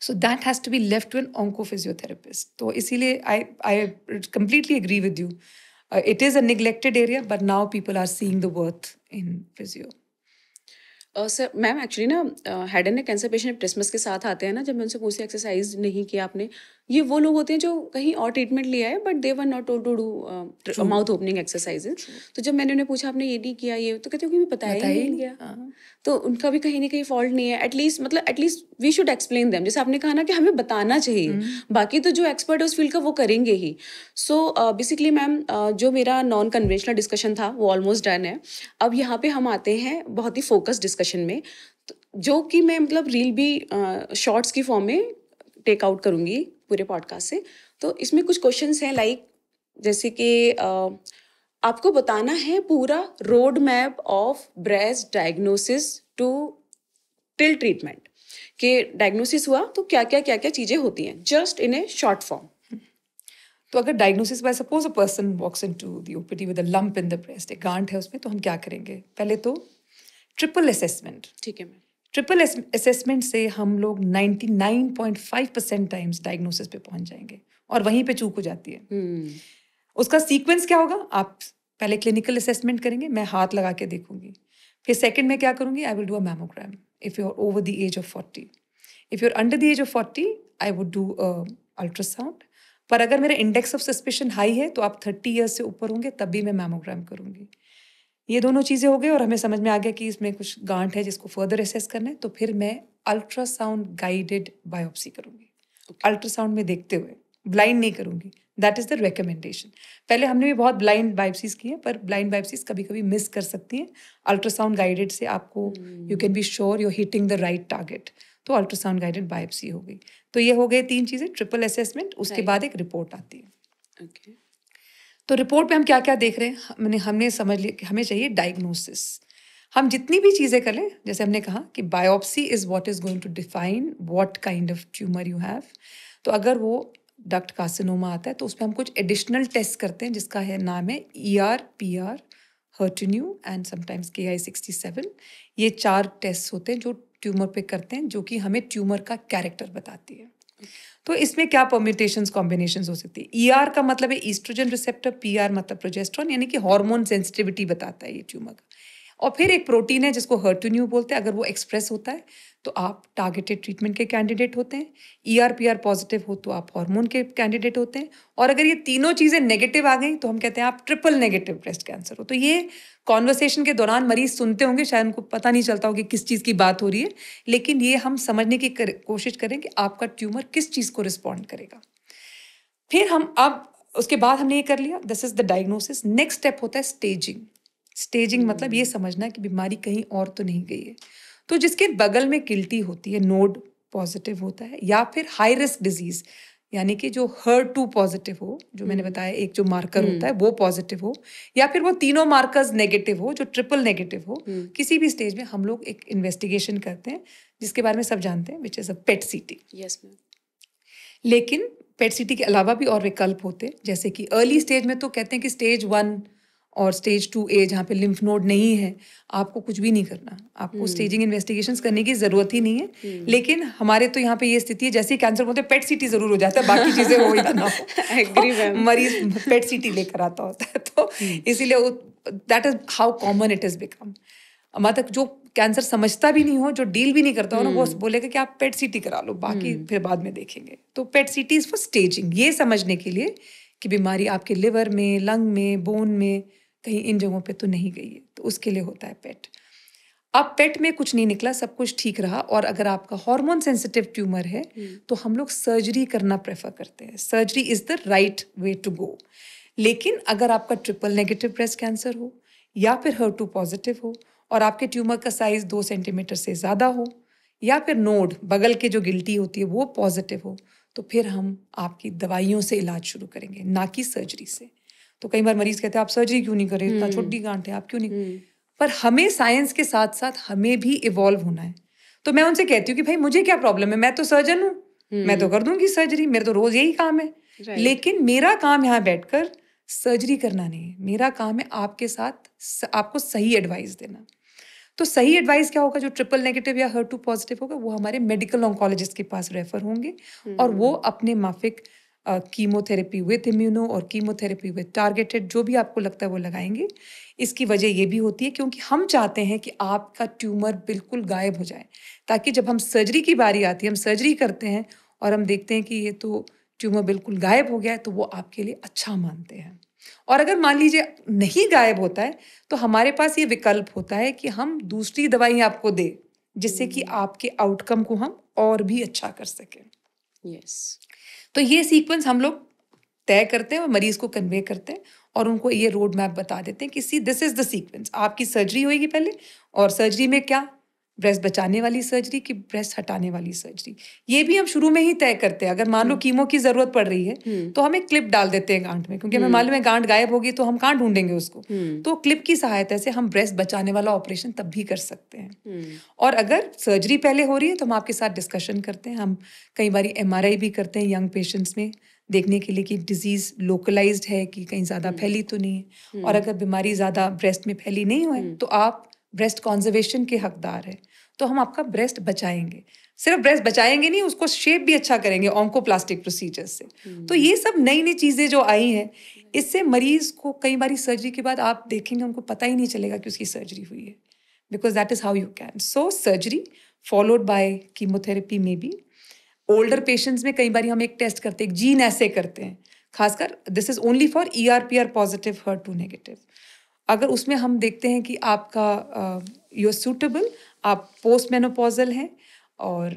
So that has to be left to an oncophysiotherapist. तो इसीलिए I completely agree with you. It is a neglected area, but now people are seeing the worth in physio. Sir ma'am actually ना head and neck cancer patient Christmas के साथ आते हैं ना, जब मैं उनसे पूछती एक्सरसाइज नहीं किया आपने, ये वो लोग होते हैं जो कहीं और ट्रीटमेंट लिया है but they were not told to do mouth opening exercises. तो जब मैंने उन्हें पूछा आपने ये नहीं किया ये, तो कहते हो कि बताया ही नहीं गया. तो उनका भी कहीं ना कहीं फॉल्ट नहीं है. At least we should explain them. जैसे आपने कहा ना कि हमें बताना चाहिए, बाकी तो जो एक्सपर्ट है उस फील्ड का वो करेंगे ही. सो बेसिकली मैम जो मेरा नॉन कन्वेंशनल डिस्कशन था वो ऑलमोस्ट डन है. अब यहाँ पे हम आते हैं बहुत ही फोकस डिस्कशन में, जो कि मैं मतलब रील भी शॉर्ट्स की फॉर्म में टेक आउट करूँगी पूरे पॉडकास्ट से. तो इसमें कुछ क्वेश्चंस हैं लाइक जैसे कि आपको बताना है पूरा road map of breast diagnosis to till treatment, कि डायग्नोसिस हुआ तो क्या क्या चीज़ें होती हैं, just in a short form. तो अगर diagnosis by suppose a person walks into the OPD with a lump in the breast, एक गांठ है उसमें, तो हम क्या करेंगे? पहले तो ट्रिपल असेसमेंट. ठीक है मैम. ट्रिपल असेसमेंट से हम लोग 99.5% टाइम्स डायग्नोसिस पे पहुंच जाएंगे और वहीं पे चूक हो जाती है. उसका सीक्वेंस क्या होगा? आप पहले क्लिनिकल असेसमेंट करेंगे, मैं हाथ लगा के देखूंगी. फिर सेकंड में क्या करूंगी? I will do a mammogram if you are over the age of 40. If you are under the age of 40 I would do ultrasound. पर अगर मेरा इंडेक्स ऑफ सस्पिशन हाई है तो आप 30 ईयर्स से ऊपर होंगे तब भी मैं मैमोग्राम करूंगी. ये दोनों चीज़ें हो गई और हमें समझ में आ गया कि इसमें कुछ गांठ है जिसको फर्दर असेस करना है, तो फिर मैं अल्ट्रासाउंड गाइडेड बायोप्सी करूंगी. अल्ट्रासाउंड में देखते हुए, ब्लाइंड नहीं करूंगी. That is the recommendation. पहले हमने भी बहुत ब्लाइंड बायोप्सीज की है, पर ब्लाइंड बायोप्सीज कभी कभी मिस कर सकती हैं. अल्ट्रासाउंड गाइडेड से आपको you can be sure you hitting the right target. तो अल्ट्रासाउंड गाइडेड बायोप्सी हो गई. तो ये हो गए 3 चीज़ें. ट्रिपल असेसमेंट, उसके बाद एक रिपोर्ट आती है. ओके. तो रिपोर्ट पे हम क्या क्या देख रहे हैं? हमने समझ लिया कि हमें चाहिए डायग्नोसिस. हम जितनी भी चीज़ें कर लें, जैसे हमने कहा कि biopsy is what is going to define what kind of tumour you have. तो अगर वो डक्ट कार्सिनोमा आता है तो उसमें हम कुछ एडिशनल टेस्ट करते हैं जिसका है नाम है ER, PR, HER2/neu and sometimes Ki-67. ये 4 टेस्ट होते हैं जो ट्यूमर पे करते हैं, जो कि हमें ट्यूमर का कैरेक्टर बताती है. तो इसमें क्या परम्यूटेशंस कॉम्बिनेशंस हो सकती है? ER का मतलब है ईस्ट्रोजन रिसेप्टर, PR मतलब प्रोजेस्टेरोन, यानी कि हार्मोन सेंसिटिविटी बताता है ये ट्यूमर का. और फिर एक प्रोटीन है जिसको HER2/neu बोलते हैं. अगर वो एक्सप्रेस होता है तो आप टारगेटेड ट्रीटमेंट के कैंडिडेट होते हैं. ER PR पॉजिटिव हो तो आप हार्मोन के कैंडिडेट होते हैं. और अगर ये तीनों चीज़ें नेगेटिव आ गई तो हम कहते हैं आप ट्रिपल नेगेटिव ब्रेस्ट कैंसर हो. तो ये कॉन्वर्सेशन के दौरान मरीज सुनते होंगे, शायद उनको पता नहीं चलता होगा कि किस चीज़ की बात हो रही है, लेकिन ये हम समझने की कोशिश करें कि आपका ट्यूमर किस चीज़ को रिस्पॉन्ड करेगा. फिर हम अब उसके बाद हमने ये कर लिया, this is the diagnosis. Next step होता है स्टेजिंग. स्टेजिंग मतलब ये समझना कि बीमारी कहीं और तो नहीं गई है. तो जिसके बगल में गिल्टी होती है, नोड पॉजिटिव होता है, या फिर हाई रिस्क डिजीज, यानी कि जो HER2 पॉजिटिव हो, जो मैंने बताया एक जो मार्कर होता है वो पॉजिटिव हो, या फिर वो तीनों मार्कर्स नेगेटिव हो, जो ट्रिपल नेगेटिव हो, किसी भी स्टेज में हम लोग एक इन्वेस्टिगेशन करते हैं जिसके बारे में सब जानते हैं, विच इज अ पेट सीटी. Yes ma'am. लेकिन पेट सीटी के अलावा भी और विकल्प होते हैं, जैसे कि अर्ली स्टेज में तो कहते हैं कि स्टेज 1 और स्टेज 2A जहाँ पे लिम्फ नोड नहीं है, आपको कुछ भी नहीं करना, आपको स्टेजिंग इन्वेस्टिगेशंस करने की जरूरत ही नहीं है. लेकिन हमारे तो यहाँ पे ये स्थिति है, जैसे ही कैंसर होते हैं पेट सीटी जरूर हो जाता है, बाकी चीजें हो या ना हो, मरीज पेट सीटी लेकर आता होता है. तो इसीलिए that is how common it is become. मतलब जो कैंसर समझता भी नहीं हो, जो डील भी नहीं करता हो ना, वो बोलेगा कि आप पेट सीटी करा लो, बाकी फिर बाद में देखेंगे. तो पेट सीटी इज फॉर स्टेजिंग, ये समझने के लिए कि बीमारी आपके लिवर में, लंग में, बोन में, कहीं इन जगहों पे तो नहीं गई है, तो उसके लिए होता है पेट. अब पेट में कुछ नहीं निकला, सब कुछ ठीक रहा, और अगर आपका हार्मोन सेंसिटिव ट्यूमर है तो हम लोग सर्जरी करना प्रेफर करते हैं. Surgery is the right way to go. लेकिन अगर आपका ट्रिपल नेगेटिव ब्रेस्ट कैंसर हो, या फिर HER2 पॉजिटिव हो, और आपके ट्यूमर का साइज 2 सेंटीमीटर से ज़्यादा हो, या फिर नोड बगल के जो गिल्टी होती है वो पॉजिटिव हो, तो फिर हम आपकी दवाइयों से इलाज शुरू करेंगे, ना कि सर्जरी से. तो कई बार मरीज कहते हैं आप सर्जरी क्यों नहीं करें, इतना छोटी गांठ है आप क्यों नहीं। पर हमें साइंस के साथ साथ हमें भी इवॉल्व होना है। तो मैं उनसे कहती हूँ कि भाई मुझे क्या प्रॉब्लम है, मैं तो सर्जन हूँ, मैं तो कर दूंगी सर्जरी, मेरा तो रोज यही काम है। लेकिन मेरा काम यहाँ बैठकर सर्जरी करना नहीं है, मेरा काम है आपके साथ आपको सही एडवाइस देना। तो सही एडवाइस क्या होगा, जो ट्रिपल नेगेटिव या HER2 पॉजिटिव होगा वो हमारे मेडिकल ऑन्कोलॉजिस्ट के पास रेफर होंगे और वो अपने माफिक कीमोथेरेपी विद इम्यूनो और कीमोथेरेपी विद टारगेटेड जो भी आपको लगता है वो लगाएंगे। इसकी वजह ये भी होती है क्योंकि हम चाहते हैं कि आपका ट्यूमर बिल्कुल गायब हो जाए, ताकि जब हम सर्जरी की बारी आती है, हम सर्जरी करते हैं और हम देखते हैं कि ये तो ट्यूमर बिल्कुल गायब हो गया है, तो वो आपके लिए अच्छा मानते हैं। और अगर मान लीजिए नहीं गायब होता है तो हमारे पास ये विकल्प होता है कि हम दूसरी दवाई आपको दे जिससे कि आपके आउटकम को हम और भी अच्छा कर सकें। यस। तो ये सीक्वेंस हम लोग तय करते हैं और मरीज को कन्वे करते हैं और उनको ये रोड मैप बता देते हैं कि see this is the sequence, आपकी सर्जरी होगी पहले, और सर्जरी में क्या, ब्रेस्ट बचाने वाली सर्जरी कि ब्रेस्ट हटाने वाली सर्जरी, ये भी हम शुरू में ही तय करते हैं। अगर मान लो कीमो की जरूरत पड़ रही है तो हम एक क्लिप डाल देते हैं गांठ में, क्योंकि हमें मालूम है गांठ गायब होगी तो हम कहाँ ढूंढेंगे उसको। तो क्लिप की सहायता से हम ब्रेस्ट बचाने वाला ऑपरेशन तब भी कर सकते हैं। और अगर सर्जरी पहले हो रही है तो हम आपके साथ डिस्कशन करते हैं। हम कई बार MRI भी करते हैं यंग पेशेंट्स में, देखने के लिए कि डिजीज लोकलाइज्ड है कि कहीं ज़्यादा फैली तो नहीं है। और अगर बीमारी ज़्यादा ब्रेस्ट में फैली नहीं हुई तो आप ब्रेस्ट कॉन्जर्वेशन के हकदार है, तो हम आपका ब्रेस्ट बचाएंगे। सिर्फ ब्रेस्ट बचाएंगे नहीं, उसको शेप भी अच्छा करेंगे ऑन्कोप्लास्टिक प्रोसीजर्स से। तो ये सब नई नई चीज़ें जो आई हैं, इससे मरीज को कई बार सर्जरी के बाद आप देखेंगे उनको पता ही नहीं चलेगा कि उसकी सर्जरी हुई है, because that is how you can. So surgery followed by chemotherapy में भी ओल्डर पेशेंट्स में कई बार हम एक टेस्ट करते हैं, एक जीन ऐसे करते हैं, खासकर this is only for ER/PR positive HER2 negative. अगर उसमें हम देखते हैं कि आपका यू आर सूटेबल, आप पोस्ट मेनोपॉजल हैं, और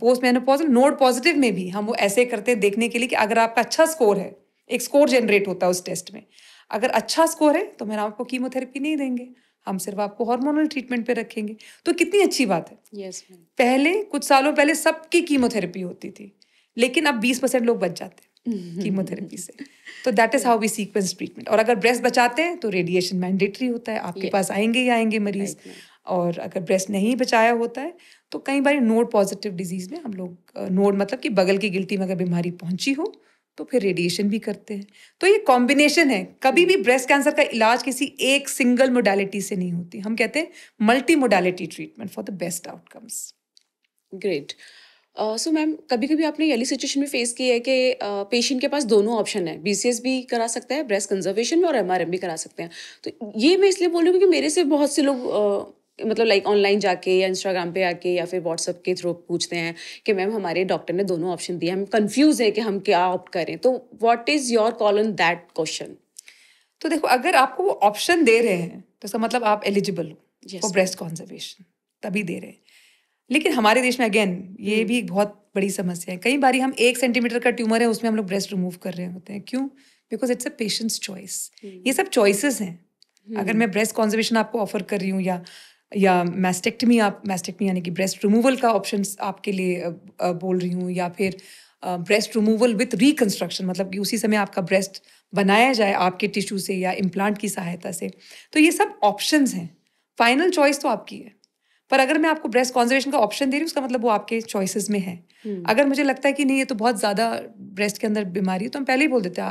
पोस्ट मेनोपॉजल नोड पॉजिटिव में भी हम वो ऐसे करते हैं देखने के लिए कि अगर आपका अच्छा स्कोर है, एक स्कोर जनरेट होता है उस टेस्ट में, अगर अच्छा स्कोर है तो हम आपको कीमोथेरेपी नहीं देंगे, हम सिर्फ आपको हार्मोनल ट्रीटमेंट पे रखेंगे। तो कितनी अच्छी बात है। Yes ma'am. पहले कुछ सालों पहले सबकी कीमोथेरेपी होती थी, लेकिन अब 20% लोग बच जाते हैं कीमोथेरेपी से। तो that is how we sequence treatment. और अगर ब्रेस्ट बचाते हैं तो रेडिएशन मैंडेटरी होता है, आपके पास आएंगे ही आएंगे मरीज। और अगर ब्रेस्ट नहीं बचाया होता है तो कई बार नोड पॉजिटिव डिजीज में हम लोग, नोड मतलब कि बगल की गिल्टी में अगर बीमारी पहुंची हो तो फिर रेडिएशन भी करते हैं। तो ये कॉम्बिनेशन है। कभी भी ब्रेस्ट कैंसर का इलाज किसी एक सिंगल मोडालिटी से नहीं होती, हम कहते हैं multi modality treatment for the best outcomes. Great. So ma'am, कभी कभी आपने ये सिचुएशन में फेस की है कि पेशेंट के पास दोनों ऑप्शन है, BCS भी करा सकता है ब्रेस्ट कंजर्वेशन में और MRM भी करा सकते हैं। तो ये मैं इसलिए बोल रही हूँ क्योंकि मेरे से बहुत से लोग मतलब लाइक ऑनलाइन जाके या इंस्टाग्राम पे आके या फिर व्हाट्सएप के थ्रू पूछते हैं कि मैम हमारे डॉक्टर ने दोनों ऑप्शन दिए, हम कंफ्यूज है कि हम क्या ऑप्ट करें। तो what is your call on that question? तो देखो, अगर आपको वो ऑप्शन दे रहे हैं तो इसका मतलब आप एलिजिबल हो फॉर ब्रेस्ट कंजर्वेशन, तभी दे रहे हैं। लेकिन हमारे देश में अगेन ये भी एक बहुत बड़ी समस्या है। कई बार हम 1 सेंटीमीटर का ट्यूमर है उसमें हम लोग ब्रेस्ट रिमूव कर रहे होते हैं। क्यों? Because it's a patients choice. ये सब चॉइसेस हैं। अगर मैं ब्रेस्ट कंजर्वेशन आपको ऑफर कर रही हूँ या मैस्टेक्टमी यानी कि ब्रेस्ट रिमूवल का ऑप्शन आपके लिए बोल रही हूँ, या फिर ब्रेस्ट रिमूवल विथ रिकंस्ट्रक्शन, मतलब कि उसी समय आपका ब्रेस्ट बनाया जाए आपके टिश्यू से या इम्प्लांट की सहायता से, तो ये सब ऑप्शंस हैं। फाइनल चॉइस तो आपकी है। पर अगर मैं आपको ब्रेस्ट कंजर्वेशन का ऑप्शन दे रही हूँ उसका मतलब वो आपके चॉइसेस में है। अगर मुझे लगता है कि नहीं ये तो बहुत ज़्यादा ब्रेस्ट के अंदर बीमारी है तो हम पहले ही बोल देते हैं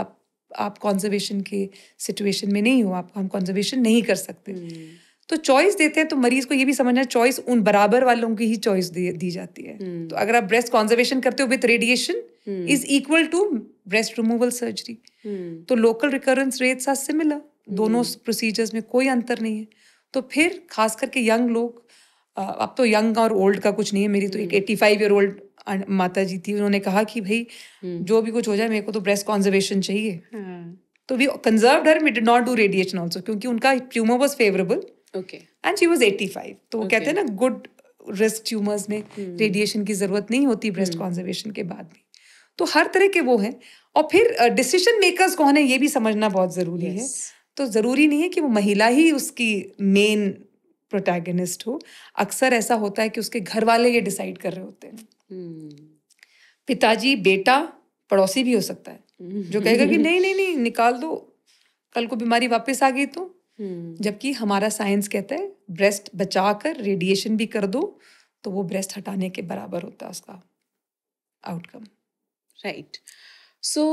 आप कंजर्वेशन के सिचुएशन में नहीं हो, हम कंजर्वेशन नहीं कर सकते। तो चॉइस देते हैं तो मरीज को ये भी समझना, चॉइस उन बराबर वालों की ही चॉइस दी जाती है। तो अगर आप ब्रेस्ट कंजर्वेशन करते हो with radiation is equal to breast removal surgery, तो local recurrence rates are similar, दोनों प्रोसीजर्स में कोई अंतर नहीं है। तो फिर खास करके यंग लोग, अब तो यंग और ओल्ड का कुछ नहीं है, मेरी तो एक 85 ईयर ओल्ड माता जी थी, उन्होंने कहा कि भाई जो भी कुछ हो जाए मेरे को तो ब्रेस्ट कंजर्वेशन चाहिए। तो we conserved her, we did not do radiation also, क्योंकि उनका tumour was favourable and she was 85। तो वो कहते हैं ना गुड रिस्क ट्यूमर्स में रेडिएशन की जरूरत नहीं होती ब्रेस्ट कंजर्वेशन के बाद भी। तो हर तरह के वो हैं। और फिर डिसीजन मेकर्स कौन है ये भी समझना बहुत जरूरी है। तो जरूरी नहीं है कि वो महिला ही उसकी मेन प्रोटैगनिस्ट हो। अक्सर ऐसा होता है कि उसके घर वाले ये डिसाइड कर रहे होते हैं। पिताजी, बेटा, पड़ोसी भी हो सकता है जो कहेगा कि नहीं नहीं नहीं निकाल दो, कल को बीमारी वापस आ गई तो, जबकि हमारा साइंस कहता है ब्रेस्ट बचाकर रेडिएशन भी कर दो तो वो ब्रेस्ट हटाने के बराबर होता है उसका आउटकम। राइट। सो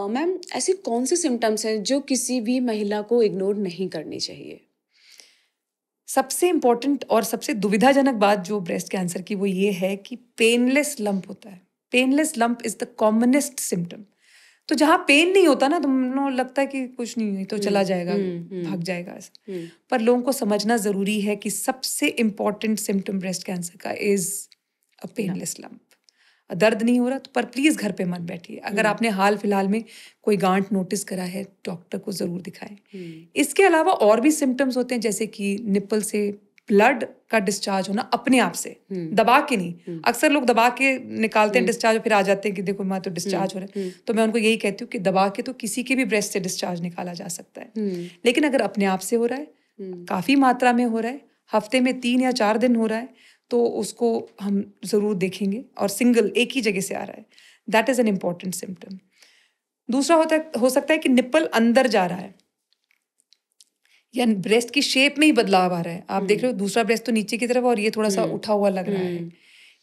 मैम, ऐसे कौन से सिम्टम्स हैं जो किसी भी महिला को इग्नोर नहीं करनी चाहिए? सबसे इम्पोर्टेंट और सबसे दुविधाजनक बात जो ब्रेस्ट कैंसर की वो ये है कि पेनलेस लंप होता है। Painless lump is the commonest symptom. तो जहाँ पेन नहीं होता ना, तुमको लगता है कि कुछ नहीं हुई तो चला जाएगा, भाग जाएगा ऐसा। पर लोगों को समझना जरूरी है कि सबसे इम्पोर्टेंट सिम्टम ब्रेस्ट कैंसर का इज अ पेनलेस लंप। दर्द नहीं हो रहा तो पर प्लीज घर पे मत बैठिए। अगर आपने हाल फिलहाल में कोई गांठ नोटिस करा है, डॉक्टर को जरूर दिखाएं। इसके अलावा और भी सिम्टम्स होते हैं, जैसे कि निप्पल से ब्लड का डिस्चार्ज होना अपने आप से, दबा के नहीं। अक्सर लोग दबा के निकालते हैं डिस्चार्ज, फिर आ जाते हैं कि देखो मैं तो डिस्चार्ज हो रहा है। तो मैं उनको यही कहती हूँ कि दबा के तो किसी के भी ब्रेस्ट से डिस्चार्ज निकाला जा सकता है, लेकिन अगर अपने आप से हो रहा है, काफी मात्रा में हो रहा है, हफ्ते में 3 या 4 दिन हो रहा है, तो उसको हम जरूर देखेंगे और सिंगल एक ही जगह से आ रहा है, that is an important symptom. दूसरा हो सकता है कि निप्पल अंदर जा रहा है या ब्रेस्ट की शेप में ही बदलाव आ रहा है। आप देख रहे हो दूसरा ब्रेस्ट तो नीचे की तरफ और ये थोड़ा सा उठा हुआ लग रहा है,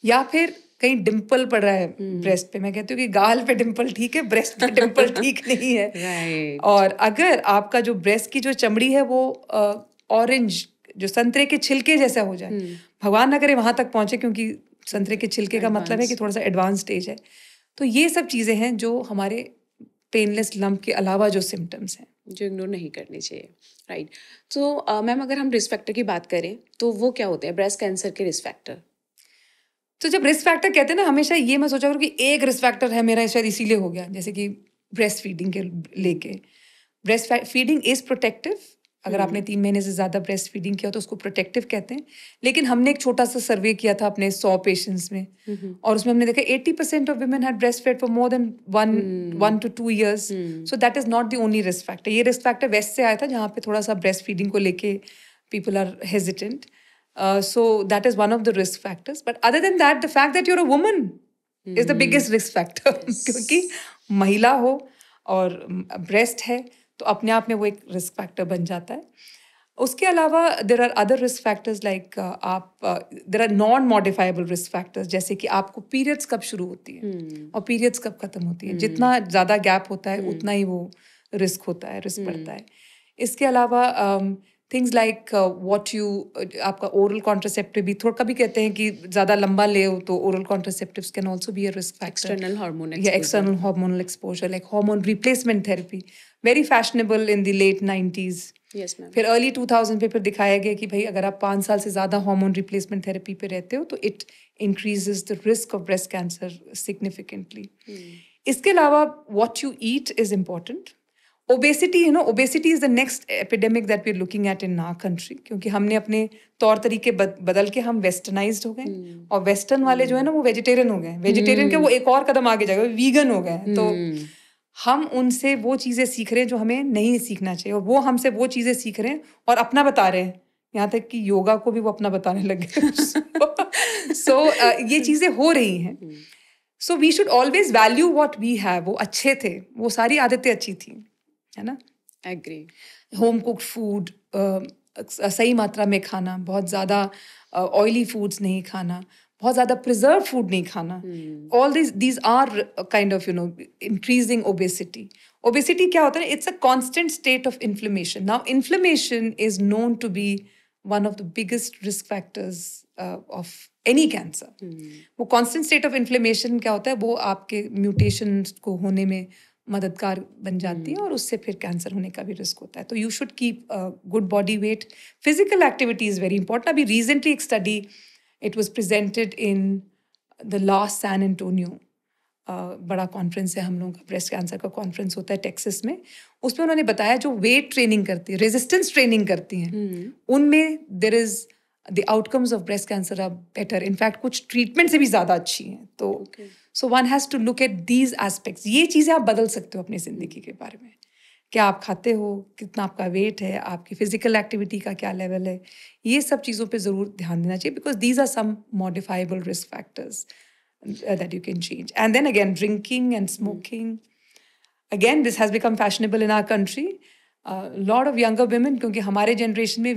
या फिर कहीं डिम्पल पड़ रहा है ब्रेस्ट पे। मैं कहती हूँ कि गाल पे डिम्पल ठीक है, ब्रेस्ट पे डिम्पल ठीक नहीं है। Right. और अगर आपका जो ब्रेस्ट की जो चमड़ी है वो ऑरेंज, जो संतरे के छिलके जैसा हो जाए, भगवान ना करे वहां तक पहुंचे, क्योंकि संतरे के छिलके का मतलब है कि थोड़ा सा एडवांस स्टेज है। तो ये सब चीजें हैं जो हमारे पेनलेस लंप के अलावा जो सिम्टम्स हैं जो इग्नोर नहीं करनी चाहिए। राइट। तो मैम, अगर हम रिस्क फैक्टर की बात करें तो वो क्या होते हैं ब्रेस्ट कैंसर के रिस्क फैक्टर? तो जब रिस्क फैक्टर कहते हैं ना, हमेशा ये मैं सोचा करूँ कि एक रिस्क फैक्टर है मेरा, शायद इसीलिए हो गया। जैसे कि ब्रेस्ट फीडिंग के लेके, ब्रेस्ट फीडिंग इज प्रोटेक्टिव। अगर आपने 3 महीने से ज्यादा ब्रेस्ट फीडिंग किया तो उसको प्रोटेक्टिव कहते हैं। लेकिन हमने एक छोटा सा सर्वे किया था अपने 100 पेशेंट्स में, और उसमें हमने देखा 80% of women had breastfed for more than one to 2 years. So that is not the only risk factor. ये risk factor वेस्ट से आया था, जहाँ पे थोड़ा सा ब्रेस्ट फीडिंग को लेके people are hesitant. So that is one of the risk factors. But other than that, the fact that you're a woman is the biggest risk factor. क्योंकि महिला हो और ब्रेस्ट है तो अपने आप में वो एक रिस्क फैक्टर बन जाता है। उसके अलावा there are other risk factors like there are non modifiable risk factors, जैसे कि आपको पीरियड्स कब शुरू होती है और पीरियड्स कब खत्म होती है। जितना ज़्यादा गैप होता है उतना ही वो रिस्क होता है, रिस्क बढ़ता है। इसके अलावा थिंग्स लाइक आपका ओरल कॉन्ट्रासेप्टिव भी थोड़ा, कभी कहते हैं कि ज़्यादा लंबा ले हो तो oral contraceptives can also be a risk factor. External hormone या external hormonal exposure, like hormone replacement therapy, very fashionable in the late 90s। Yes ma'am. फिर अर्ली 2000 पे फिर दिखाया गया कि भाई अगर आप 5 साल से ज़्यादा हार्मोन रिप्लेसमेंट थेरेपी पे रहते हो तो it increases the risk of breast cancer significantly. इसके अलावा what you eat is important. Obesity, obesity is the next epidemic that we are looking at in our country, क्योंकि हमने अपने तौर तरीके बदल के हम वेस्टर्नाइज्ड हो गए, और वेस्टर्न वाले जो है ना वो वेजिटेरियन हो गए। वेजिटेरियन के वो एक और कदम आगे जाएगा, वीगन हो गए। तो हम उनसे वो चीज़ें सीख रहे हैं जो हमें नहीं सीखना चाहिए, और वो हमसे वो चीज़ें सीख रहे हैं और अपना बता रहे हैं। यहाँ तक कि योगा को भी वो अपना बताने लग गए। सो ये चीज़ें हो रही हैं। So we should always value what we have. वो अच्छे थे, वो सारी आदतें अच्छी थी, है ना। एग्री। होम कुक्ड फूड, सही मात्रा में खाना, बहुत ज़्यादा ऑयली फूड्स नहीं खाना, बहुत ज़्यादा प्रिजर्व फूड नहीं खाना। All these are kind of increasing obesity. Obesity क्या होता है? It's a constant state of inflammation. Now inflammation is known to be one of the biggest risk factors of any cancer. वो constant state of inflammation क्या होता है? वो आपके mutation को होने में मददगार बन जाती है, और उससे फिर कैंसर होने का भी रिस्क होता है। तो you should keep good body weight. Physical activity is very important. अभी रिसेंटली एक study, it was presented in the last San Antonio, बड़ा कॉन्फ्रेंस है हम लोगों का, ब्रेस्ट कैंसर का कॉन्फ्रेंस होता है टेक्सास में। उसमें उन्होंने बताया जो वेट ट्रेनिंग करती है, रेजिस्टेंस ट्रेनिंग करती हैं, उनमें there is the outcomes of breast cancer are better. In fact कुछ ट्रीटमेंट से भी ज़्यादा अच्छी हैं। तो so one has to look at these aspects. ये चीज़ें आप बदल सकते हो अपनी ज़िंदगी के बारे में। क्या आप खाते हो, कितना आपका वेट है, आपकी फिजिकल एक्टिविटी का क्या लेवल है, ये सब चीज़ों पे ज़रूर ध्यान देना चाहिए, because these are some modifiable risk factors that you can change. And then again, drinking and smoking. Again, this has become fashionable in our country. lot of younger women, क्योंकि हमारे generation में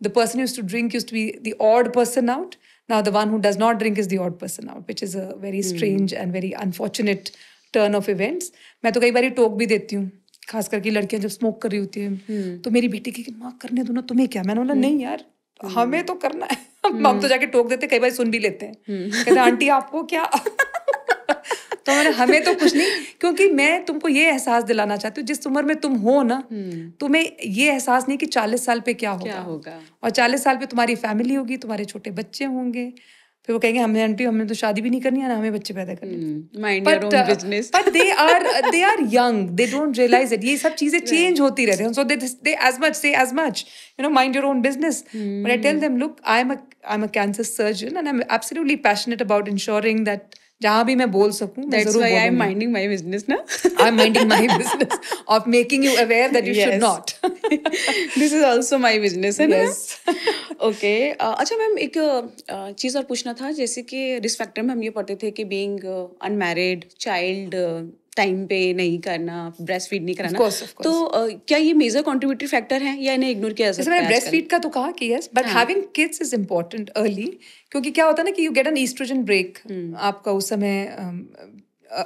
the person who used to drink used to be the odd person out. Now the one who does not drink is the odd person out, which is a very strange and very unfortunate turn of events. मैं तो कई बार टोक भी देती हूँ, खास करके लड़कियां जब स्मोक कर रही होती हैं, तो मेरी बेटी की माँ करने दो ना, तुम्हें क्या? मैंने बोला नहीं यार, हमें तो करना है। हम तो जाके टोक देते, कई बार सुन भी लेते हैं, कहते हैं आंटी आपको क्या। तो हमें तो कुछ नहीं, क्योंकि मैं तुमको ये एहसास दिलाना चाहती हूँ, जिस उम्र में तुम हो ना, तुम्हें ये एहसास नहीं कि 40 साल पे क्या होगा। और 40 साल पे तुम्हारी फैमिली होगी, तुम्हारे छोटे बच्चे होंगे, फिर वो कहेंगे हमने आंटी हमने तो शादी भी नहीं करनी है ना, हमें बच्चे पैदा करने। Mind your own business. But they are young, they don't realize it. ये सब चीजें चेंज होती रहती हैं, so they say as much, mind your own business. But I tell them, look, I'm a cancer surgeon and I'm absolutely passionate about ensuring that जहाँ भी मैं बोल सकूं, मैं जरूर बोलूंगी। That's why I'm minding my business ना। I'm minding my business of making you aware that you should not. This is also my business है ना। Yes. Okay. अच्छा मैम, एक चीज़ और पूछना था, जैसे कि रिस्क फैक्टर में हम ये पढ़ते थे कि बीइंग अनमैरिड चाइल्ड टाइम पे नहीं करना, ब्रेस्ट फीड नहीं कराना, तो क्या ये मेजर कंट्रीब्यूटरी फैक्टर है या इन्हें इग्नोर किया जा सकता है? मैंने ब्रेस्ट फीड का तो कहा कि yes, but having kids is important early, क्योंकि क्या होता है ना कि you get an oestrogen break आपका उस समय,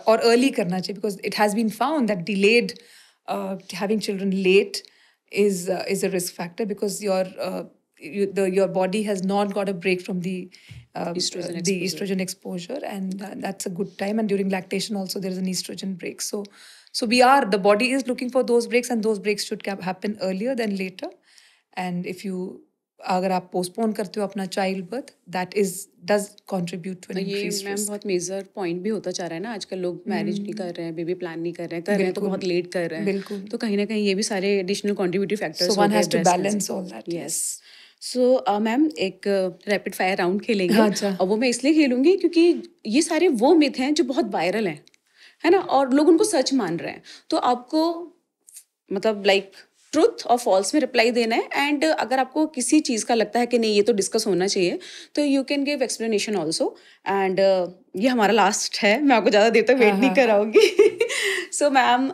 और अर्ली करना चाहिए, because it has been found that delayed having children late is a risk factor, because your body has not got a break from the estrogen exposure, and that's a good time. And during lactation also there is an estrogen break. So the body is looking for those breaks, and those breaks should happen earlier than later. And if you अगर आप postpone करते हो अपना child birth, that does contribute to an increased risk. Ma'am बहुत major point भी होता जा रहा है ना, आजकल लोग मैरिज नहीं कर रहे हैं, बेबी प्लान नहीं कर रहे हैं तो बहुत लेट कर रहे हैं। बिल्कुल। तो कहीं ना कहीं ये भी सारे additional contributive factors, so one has to balance all that. Yes. So ma'am एक रैपिड फायर राउंड खेलेंगे। अच्छा। और वो मैं इसलिए खेलूंगी क्योंकि ये सारे वो मिथ हैं जो बहुत वायरल हैं, है ना, और लोग उनको सच मान रहे हैं। तो आपको मतलब लाइक ट्रुथ और फॉल्स में रिप्लाई देना है, एंड अगर आपको किसी चीज़ का लगता है कि नहीं ये तो डिस्कस होना चाहिए, तो you can give explanation also. And ये हमारा लास्ट है, मैं आपको ज़्यादा देर तक वेट नहीं कराऊंगी। सो मैम,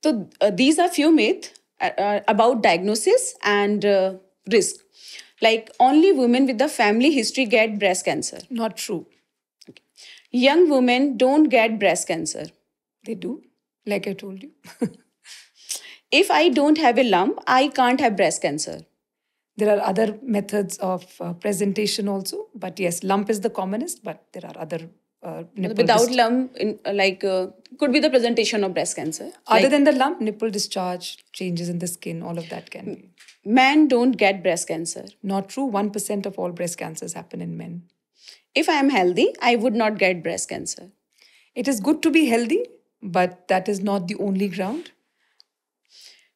तो these are few myth about diagnosis and risk. Like only women with the family history get breast cancer. Not true. Okay. Young women don't get breast cancer. They do, like I told you. If I don't have a lump, I can't have breast cancer. There are other methods of presentation also, but yes, lump is the commonest, but there are other without lump, could be the presentation of breast cancer. Other than the lump, nipple discharge, changes in the skin, all of that can be. Men don't get breast cancer. Not true. 1% of all breast cancers happen in men. If I am healthy, I would not get breast cancer. It is good to be healthy, but that is not the only ground.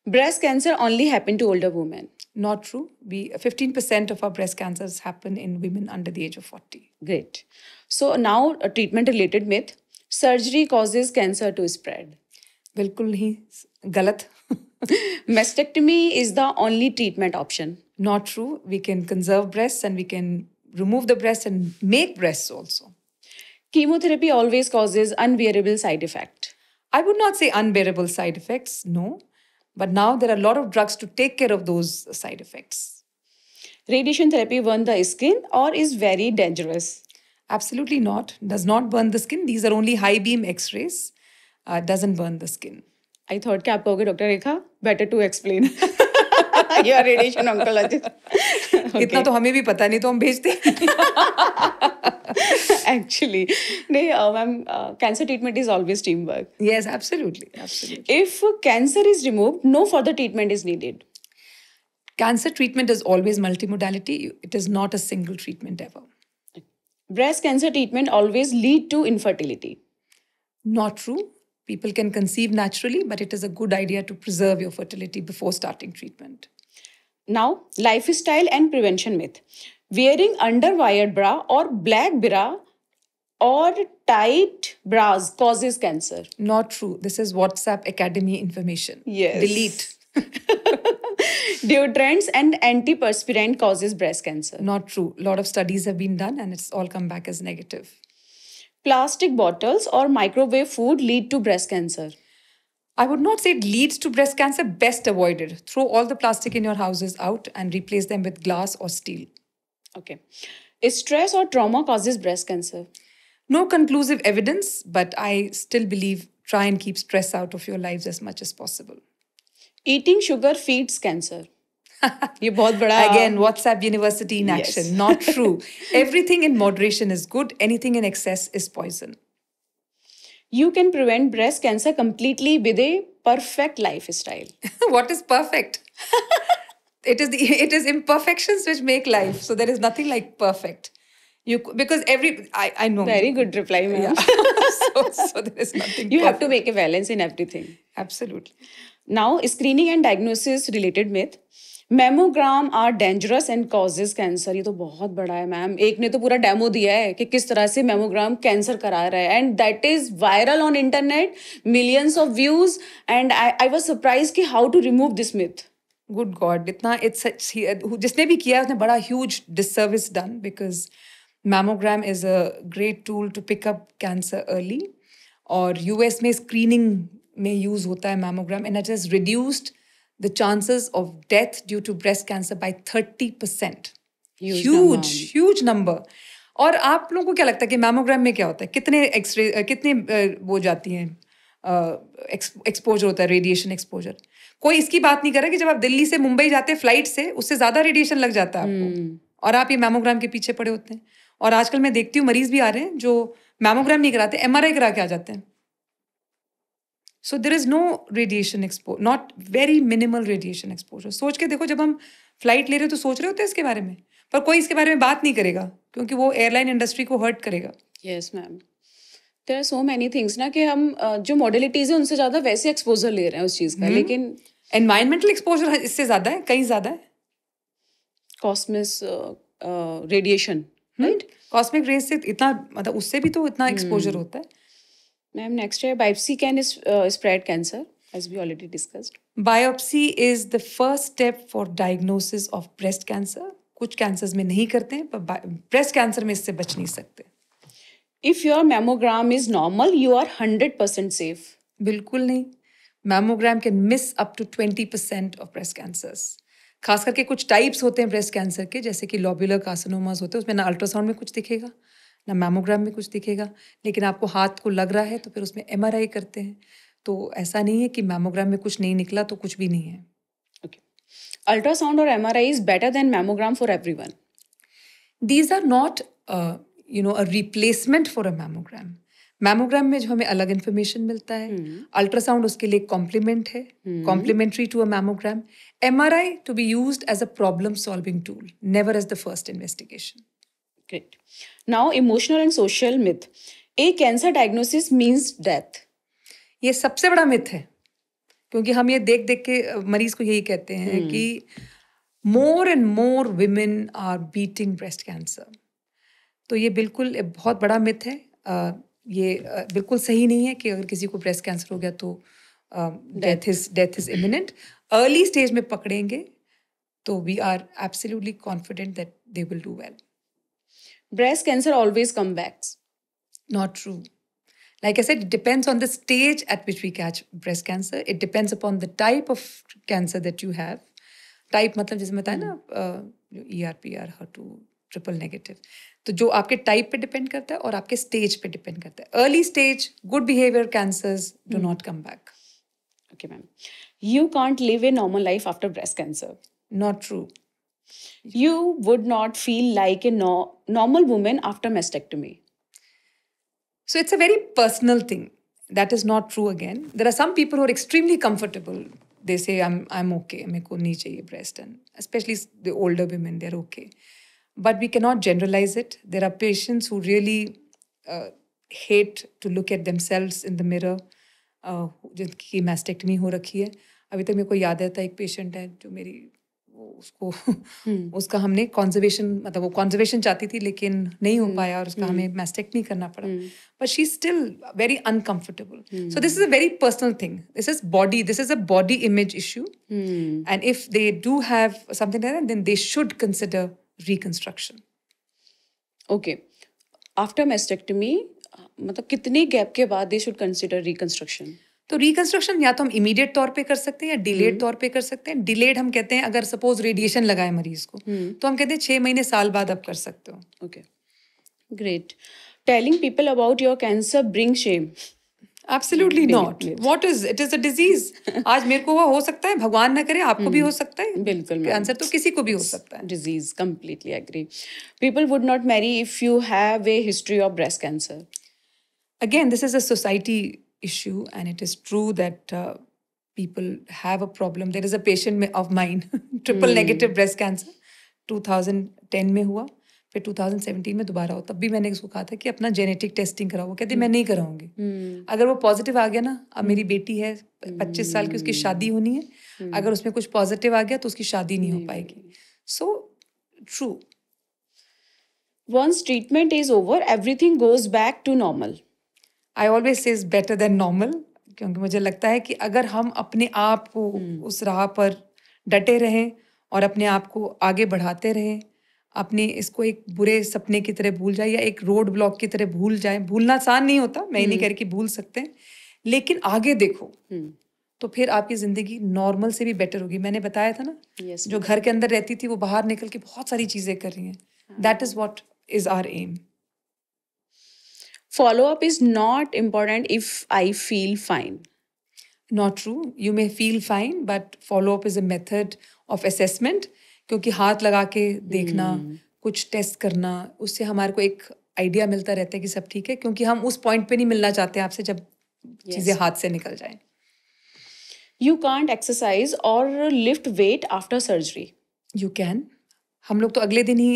Breast cancer only happen to older women. Not true. 15% of our breast cancers happen in women under the age of 40. Great. So now a treatment related myth. Surgery causes cancer to spread. बिल्कुल ही गलत. Mastectomy is the only treatment option. Not true. We can conserve breasts and we can remove the breasts and make breasts also. Chemotherapy always causes unbearable side effect. I would not say unbearable side effects, no. But now there are a lot of drugs to take care of those side effects. Radiation therapy burn the skin or is very dangerous? Absolutely not. Does not burn the skin. These are only high beam X-rays. Doesn't burn the skin. I thought कि आप कहोगे doctor Rekha, better to explain. You are radiation oncologist. इतना तो हमें भी पता नहीं, तो हम भेजते Actually, ma'am, cancer treatment is always teamwork. Yes, absolutely. If cancer is removed, no further treatment is needed. Cancer treatment is always multimodality. It is not a single treatment ever. Breast cancer treatment always lead to infertility. Not true. People can conceive naturally, but it is a good idea to preserve your fertility before starting treatment. Now, lifestyle and prevention myth. Wearing underwired bra or black bra or tight bras causes cancer. Not true. This is WhatsApp Academy information. Yes. Delete. Deodorants and antiperspirant causes breast cancer. Not true. A lot of studies have been done and it's all come back as negative. Plastic bottles or microwave food lead to breast cancer. I would not say it leads to breast cancer, best avoided. Throw all the plastic in your houses out and replace them with glass or steel. Okay. Stress or trauma causes breast cancer? No conclusive evidence, but I still believe try and keep stress out of your lives as much as possible. Eating sugar feeds cancer. ये बहुत बड़ा Again, WhatsApp University in action. Yes. Not true. Everything in moderation is good. Anything in excess is poison. You can prevent breast cancer completely with a perfect lifestyle. What is perfect? It is imperfections which make life. So there is nothing like perfect. Because I know. Very good reply, ma'am. Yeah. so there is nothing. You have perfect. to make a balance in everything. Absolutely. Now, screening and diagnosis related myth. Mammogram are dangerous and causes cancer. ये तो बहुत बड़ा है ma'am. एक ने तो पूरा demo दिया है कि किस तरह से मैमोग्राम कैंसर करा रहा है, and that is viral on internet, millions of views, and I was surprised कि how to remove this myth. Good God, इतना जिसने भी किया उसने बड़ा huge disservice done, because mammogram is a great tool to pick up cancer early. और US में screening में use होता है mammogram, and it has reduced the chances of death due to breast cancer by 30%. Huge number. और आप लोगों को क्या लगता है कि मैमोग्राम में क्या होता है? कितने वो जाती हैं एक्सपोजर होता है, रेडिएशन एक्सपोजर? कोई इसकी बात नहीं कर रहा कि जब आप दिल्ली से मुंबई जाते हैं फ्लाइट से, उससे ज्यादा रेडिएशन लग जाता है आपको, और आप ये मैमोग्राम के पीछे पड़े होते हैं. और आजकल मैं देखती हूँ मरीज भी आ रहे हैं जो मैमोग्राम नहीं कराते, MRI करा के आ जाते हैं. So there is no radiation exposure, not very minimal radiation exposure. सोच के देखो, जब हम फ्लाइट ले रहे हो तो सोच रहे होते हैं इसके बारे में, पर कोई इसके बारे में बात नहीं करेगा क्योंकि वो एयरलाइन इंडस्ट्री को हर्ट करेगा. Yes, ma'am. There are so many things ना कि हम जो मॉडलिटीज है उनसे ज्यादा वैसे एक्सपोजर ले रहे हैं उस चीज का, लेकिन एनवायरमेंटल एक्सपोजर इससे ज्यादा है, कहीं ज्यादा है. Cosmic radiation, right? Cosmic rays से इतना, मतलब उससे भी तो इतना एक्सपोजर होता है. Ma'am, next है biopsy can spread cancer, as we already discussed. Biopsy is the first step for diagnosis of breast cancer. कुछ कैंसर्स में नहीं करते हैं, पर ब्रेस्ट कैंसर में इससे बच नहीं सकते. If your mammogram is normal, you are 100% safe. बिल्कुल नहीं. Mammogram can miss up to 20% of breast cancers. खास करके कुछ टाइप्स होते हैं ब्रेस्ट कैंसर के, जैसे कि लोब्यूलर कार्सिनोमास होते हैं, उसमें ना अल्ट्रासाउंड में कुछ दिखेगा ना मैमोग्राम में कुछ दिखेगा, लेकिन आपको हाथ को लग रहा है तो फिर उसमें MRI करते हैं. तो ऐसा नहीं है कि मैमोग्राम में कुछ नहीं निकला तो कुछ भी नहीं है. Okay. Ultrasound or MRI is better than mammogram for everyone. These are not, a replacement for a mammogram. Mammogram में जो हमें अलग इन्फॉर्मेशन मिलता है, अल्ट्रासाउंड उसके लिए कॉम्प्लीमेंट है, complementary to a mammogram. MRI to be used as a problem solving tool, never as the first investigation. Great. Now, emotional and social myth. A cancer diagnosis means death. ये सबसे बड़ा myth है, क्योंकि हम ये देख देख के मरीज को यही कहते हैं कि more and more women are beating breast cancer. तो ये बिल्कुल बहुत बड़ा मिथ है. ये बिल्कुल सही नहीं है कि अगर किसी को ब्रेस्ट कैंसर हो गया तो death is imminent. Early stage में पकड़ेंगे तो we are absolutely confident that they will do well. Breast cancer always comes back. Not true. Like I said, it depends on the stage at which we catch breast cancer. It depends upon the type of cancer that you have. Type मतलब जैसे बताया ना, ER/PR, HER2, triple negative. तो जो आपके type पे depend करता है और आपके स्टेज पे डिपेंड करता है. Early stage good behaviour cancers do not come back. Okay, ma'am. You can't live a normal life after breast cancer. Not true. You would not feel like a normal woman after mastectomy. So it's a very personal thing. That is not true again. There are some people who are extremely comfortable. They say, I'm okay. मेरे को नहीं चाहिए breast, and especially the older women, they're okay. But we cannot generalize it. There are patients who really hate to look at themselves in the mirror, जिनकी mastectomy हो रखी है. अभी तक मेरे को याद आता है एक पेशेंट है जो मेरी उसको उसका हमने कॉन्जर्वेशन, मतलब वो कॉन्जर्वेशन चाहती थी लेकिन नहीं हो पाया और उसका हमें मैस्टेक्टमी करना पड़ा. But she is still very uncomfortable. So this is a very personal thing. This is a body image issue, and if they do have something like that, then they should consider reconstruction. Okay. After mastectomy मतलब कितने gap के बाद they should consider reconstruction? तो reconstruction या तो हम immediate तौर पे कर सकते हैं या डिलेड तौर पे कर सकते हैं. डिलेड हम कहते हैं अगर सपोज रेडिएशन लगाए मरीज को, तो हम कहते हैं 6 महीने साल बाद आप कर सकते हो. Okay, great. Telling people about your cancer bring shame. Absolutely not. What is it? Is a disease. आज मेरे को हुआ, हो सकता है, भगवान ना करे आपको भी हो सकता है. बिल्कुल, कैंसर तो किसी को भी हो सकता है. Disease, completely agree. People would not marry if you have a history of breast cancer. Again, this is a society issue, and it is true that people have a problem. There is a patient of mine, triple negative breast cancer, 2010 में हुआ, फिर 2017 में दोबारा हो. तब भी मैंने उसको कहा था कि अपना जेनेटिक टेस्टिंग कराओ. वो कहती मैं नहीं कराऊंगी. अगर वो पॉजिटिव आ गया ना, अब मेरी बेटी है 25 साल की, उसकी शादी होनी है. अगर उसमें कुछ पॉजिटिव आ गया तो उसकी शादी नहीं हो पाएगी. So true. Once treatment is over, everything goes back to normal. I always say better than normal, क्योंकि मुझे लगता है कि अगर हम अपने आप को उस राह पर डटे रहें और अपने आप को आगे बढ़ाते रहें, अपने इसको एक बुरे सपने की तरह भूल जाए या एक रोड ब्लॉक की तरह भूल जाए. भूलना आसान नहीं होता, मैं नहीं कह रही कि भूल सकते हैं, लेकिन आगे देखो तो फिर आपकी जिंदगी नॉर्मल से भी बेटर होगी. मैंने बताया था ना, Yes, जो घर के अंदर रहती थी वो बाहर निकल के बहुत सारी चीजें कर रही हैं. That is what is our aim. Follow-up is not important if I feel fine. Not true. You may feel fine, but follow-up is a method of assessment. क्योंकि हाथ लगा के देखना, कुछ टेस्ट करना, उससे हमारे को एक आइडिया मिलता रहता है कि सब ठीक है, क्योंकि हम उस पॉइंट पे नहीं मिलना चाहते आपसे जब चीजें हाथ से निकल जाएं. You can't exercise or lift weight after surgery. You can. हम लोग तो अगले दिन ही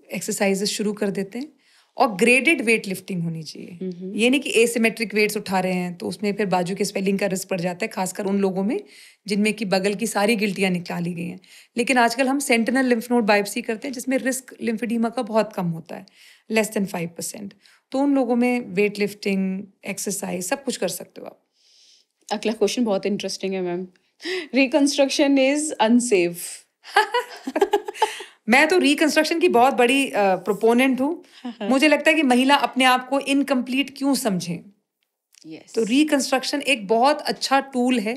एक्सरसाइजेस शुरू कर देते हैं. और ग्रेडेड वेट लिफ्टिंग होनी चाहिए. ये नहीं कि एसिमेट्रिक वेट्स उठा रहे हैं तो उसमें फिर बाजू के स्वेलिंग का रिस्क पड़ जाता है, खासकर उन लोगों में जिनमें कि बगल की सारी गिल्टियां निकाली गई हैं. लेकिन आजकल हम सेंटिनल लिम्फ नोड बायोप्सी करते हैं जिसमें रिस्क लिम्फेडीमा का बहुत कम होता है, लेस देन 5%. तो उन लोगों में वेट लिफ्टिंग, एक्सरसाइज सब कुछ कर सकते हो आप. अगला क्वेश्चन बहुत इंटरेस्टिंग है मैम. Reconstruction is unsafe. मैं तो रिकंस्ट्रक्शन की बहुत बड़ी प्रोपोनेंट हूँ. मुझे लगता है कि महिला अपने आप को इनकम्प्लीट क्यों समझे. तो रिकंस्ट्रक्शन एक बहुत अच्छा टूल है.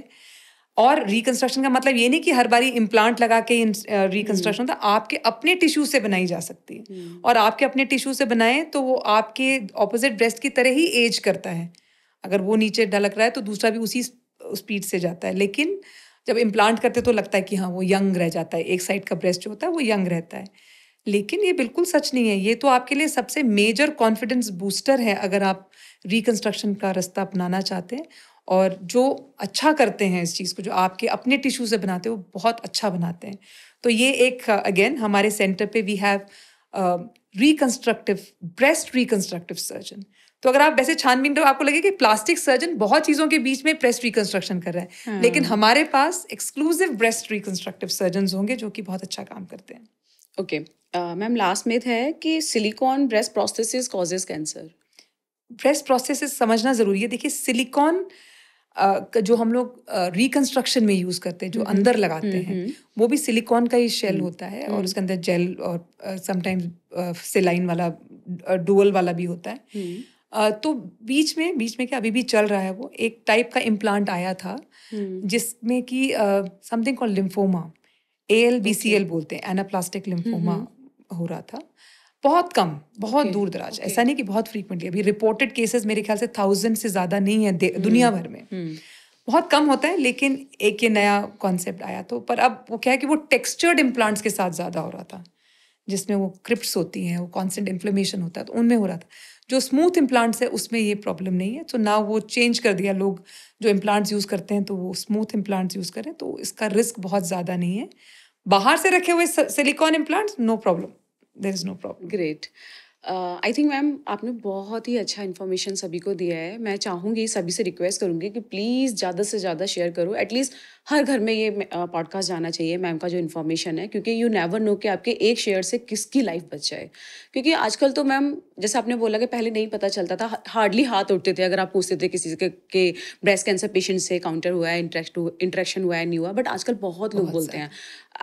और रिकंस्ट्रक्शन का मतलब ये नहीं कि हर बारी इम्प्लांट लगा के रिकंस्ट्रक्शन होता. आपके अपने टिश्यू से बनाई जा सकती है. और आपके अपने टिश्यू से बनाए तो वो आपके ऑपोजिट ब्रेस्ट की तरह ही एज करता है. अगर वो नीचे ढलक रहा है तो दूसरा भी उसी स्पीड से जाता है. लेकिन जब इम्प्लांट करते तो लगता है कि हाँ वो यंग रह जाता है, एक साइड का ब्रेस्ट जो होता है वो यंग रहता है. लेकिन ये बिल्कुल सच नहीं है. ये तो आपके लिए सबसे मेजर कॉन्फिडेंस बूस्टर है अगर आप रिकंस्ट्रक्शन का रास्ता अपनाना चाहते हैं. और जो अच्छा करते हैं इस चीज़ को, जो आपके अपने टिश्यू से बनाते हैं, वो बहुत अच्छा बनाते हैं. तो ये एक अगेन हमारे सेंटर पे we have reconstructive breast reconstructive surgeon. तो अगर आप वैसे छानबीन तो आपको लगे कि प्लास्टिक सर्जन बहुत चीजों के बीच में ब्रेस्ट रिकंस्ट्रक्शन कर रहा है, लेकिन हमारे पास एक्सक्लूसिव ब्रेस्ट रिकंस्ट्रक्टिव सर्जन होंगे जो कि बहुत अच्छा काम करते हैं. ओके मैम, लास्ट मिथ है कि silicon breast prosthesis causes cancer. Breast prosthesis समझना जरूरी है. देखिए सिलिकॉन जो हम लोग रिकंस्ट्रक्शन में यूज करते हैं, जो अंदर लगाते हैं, वो भी सिलिकॉन का ही शेल होता है और उसके अंदर जेल और समटाइम्स सेलाइन वाला डुअल वाला भी होता है. तो बीच में क्या अभी भी चल रहा है, वो एक टाइप का इम्प्लांट आया था जिसमें कि समथिंग कॉल्ड लिम्फोमा, ALBCL बोलते हैं, एनाप्लास्टिक लिम्फोमा हो रहा था. बहुत कम, बहुत दूर दराज, ऐसा नहीं कि बहुत फ्रीक्वेंटली. अभी रिपोर्टेड केसेस मेरे ख्याल से 1000 से ज्यादा नहीं है दुनिया भर में. बहुत कम होता है. लेकिन एक ये नया कॉन्सेप्ट आया तो, पर अब वो क्या है कि वो टेक्सचर्ड इम्प्लांट्स के साथ ज्यादा हो रहा था, जिसमें वो क्रिप्ट्स होती हैं, वो कॉन्स्टेंट इन्फ्लेमेशन होता है, तो उनमें हो रहा था. जो स्मूथ इम्प्लांट्स है उसमें ये प्रॉब्लम नहीं है. तो ना वो चेंज कर दिया, लोग जो इम्प्लांट्स यूज करते हैं तो वो स्मूथ इम्प्लांट्स यूज करें, तो इसका रिस्क बहुत ज्यादा नहीं है. बाहर से रखे हुए silicone implants, no problem, there is no problem. Great. I think ma'am आपने बहुत ही अच्छा इन्फॉर्मेशन सभी को दिया है. मैं चाहूँगी, सभी से रिक्वेस्ट करूँगी कि प्लीज़ ज़्यादा से ज़्यादा शेयर करो. एटलीस्ट हर घर में ये पॉडकास्ट जाना चाहिए मैम का जो इन्फॉर्मेशन है, क्योंकि यू नेवर नो कि आपके एक शेयर से किसकी लाइफ बच जाए. क्योंकि आजकल तो मैम जैसे आपने बोला कि पहले नहीं पता चलता था, हार्डली हाथ उठते थे अगर आप पूछते थे किसी के ब्रेस्ट कैंसर पेशेंट से काउंटर हुआ है, इंटरेक्शन हुआ है, नहीं हुआ. बट आजकल बहुत लोग बोलते हैं,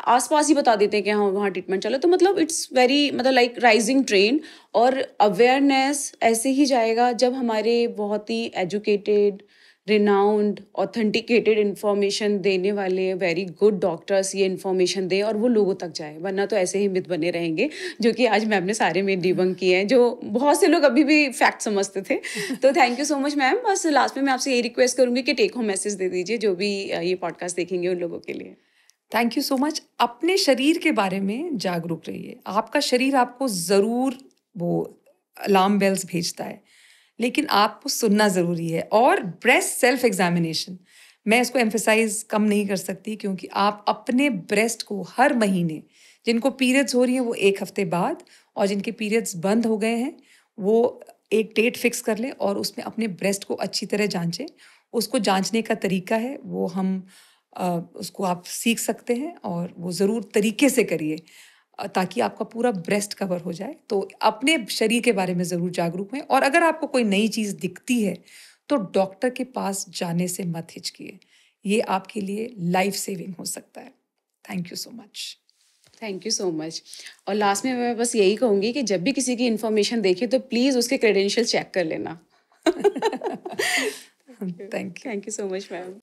आसपास ही बता देते हैं कि हाँ वहाँ ट्रीटमेंट चलो. तो मतलब इट्स वेरी, मतलब लाइक राइजिंग ट्रेन. और अवेयरनेस ऐसे ही जाएगा जब हमारे बहुत ही एजुकेटेड रिनाउंड ऑथेंटिकेटेड इन्फॉर्मेशन देने वाले वेरी गुड डॉक्टर्स ये इन्फॉर्मेशन दें और वो लोगों तक जाए, वरना तो ऐसे ही मिथ बने रहेंगे, जो कि आज मैम ने सारे मिथ डिबंक किए हैं, जो बहुत से लोग अभी भी फैक्ट समझते थे। तो thank you so much ma'am. बस लास्ट में मैं आपसे यही रिक्वेस्ट करूंगी कि टेक होम मैसेज दे दीजिए जो भी ये पॉडकास्ट देखेंगे उन लोगों के लिए। Thank you so much. अपने शरीर के बारे में जागरूक रहिए। आपका शरीर आपको ज़रूर वो अलार्म बेल्स भेजता है, लेकिन आपको सुनना ज़रूरी है। और ब्रेस्ट सेल्फ एग्जामिनेशन, मैं इसको एम्फेसाइज कम नहीं कर सकती, क्योंकि आप अपने ब्रेस्ट को हर महीने, जिनको पीरियड्स हो रही हैं वो 1 हफ्ते बाद, और जिनके पीरियड्स बंद हो गए हैं वो एक डेट फिक्स कर लें और उसमें अपने ब्रेस्ट को अच्छी तरह जांचें। उसको जांचने का तरीका है वो हम उसको आप सीख सकते हैं, और वो ज़रूर तरीके से करिए ताकि आपका पूरा ब्रेस्ट कवर हो जाए। तो अपने शरीर के बारे में ज़रूर जागरूक हैं, और अगर आपको कोई नई चीज़ दिखती है तो डॉक्टर के पास जाने से मत हिचकिए। ये आपके लिए लाइफ सेविंग हो सकता है। Thank you so much. Thank you so much. और लास्ट में मैं बस यही कहूँगी कि जब भी किसी की इन्फॉर्मेशन देखिए तो प्लीज़ उसके क्रेडेंशियल चेक कर लेना। Thank you. Thank you so much ma'am.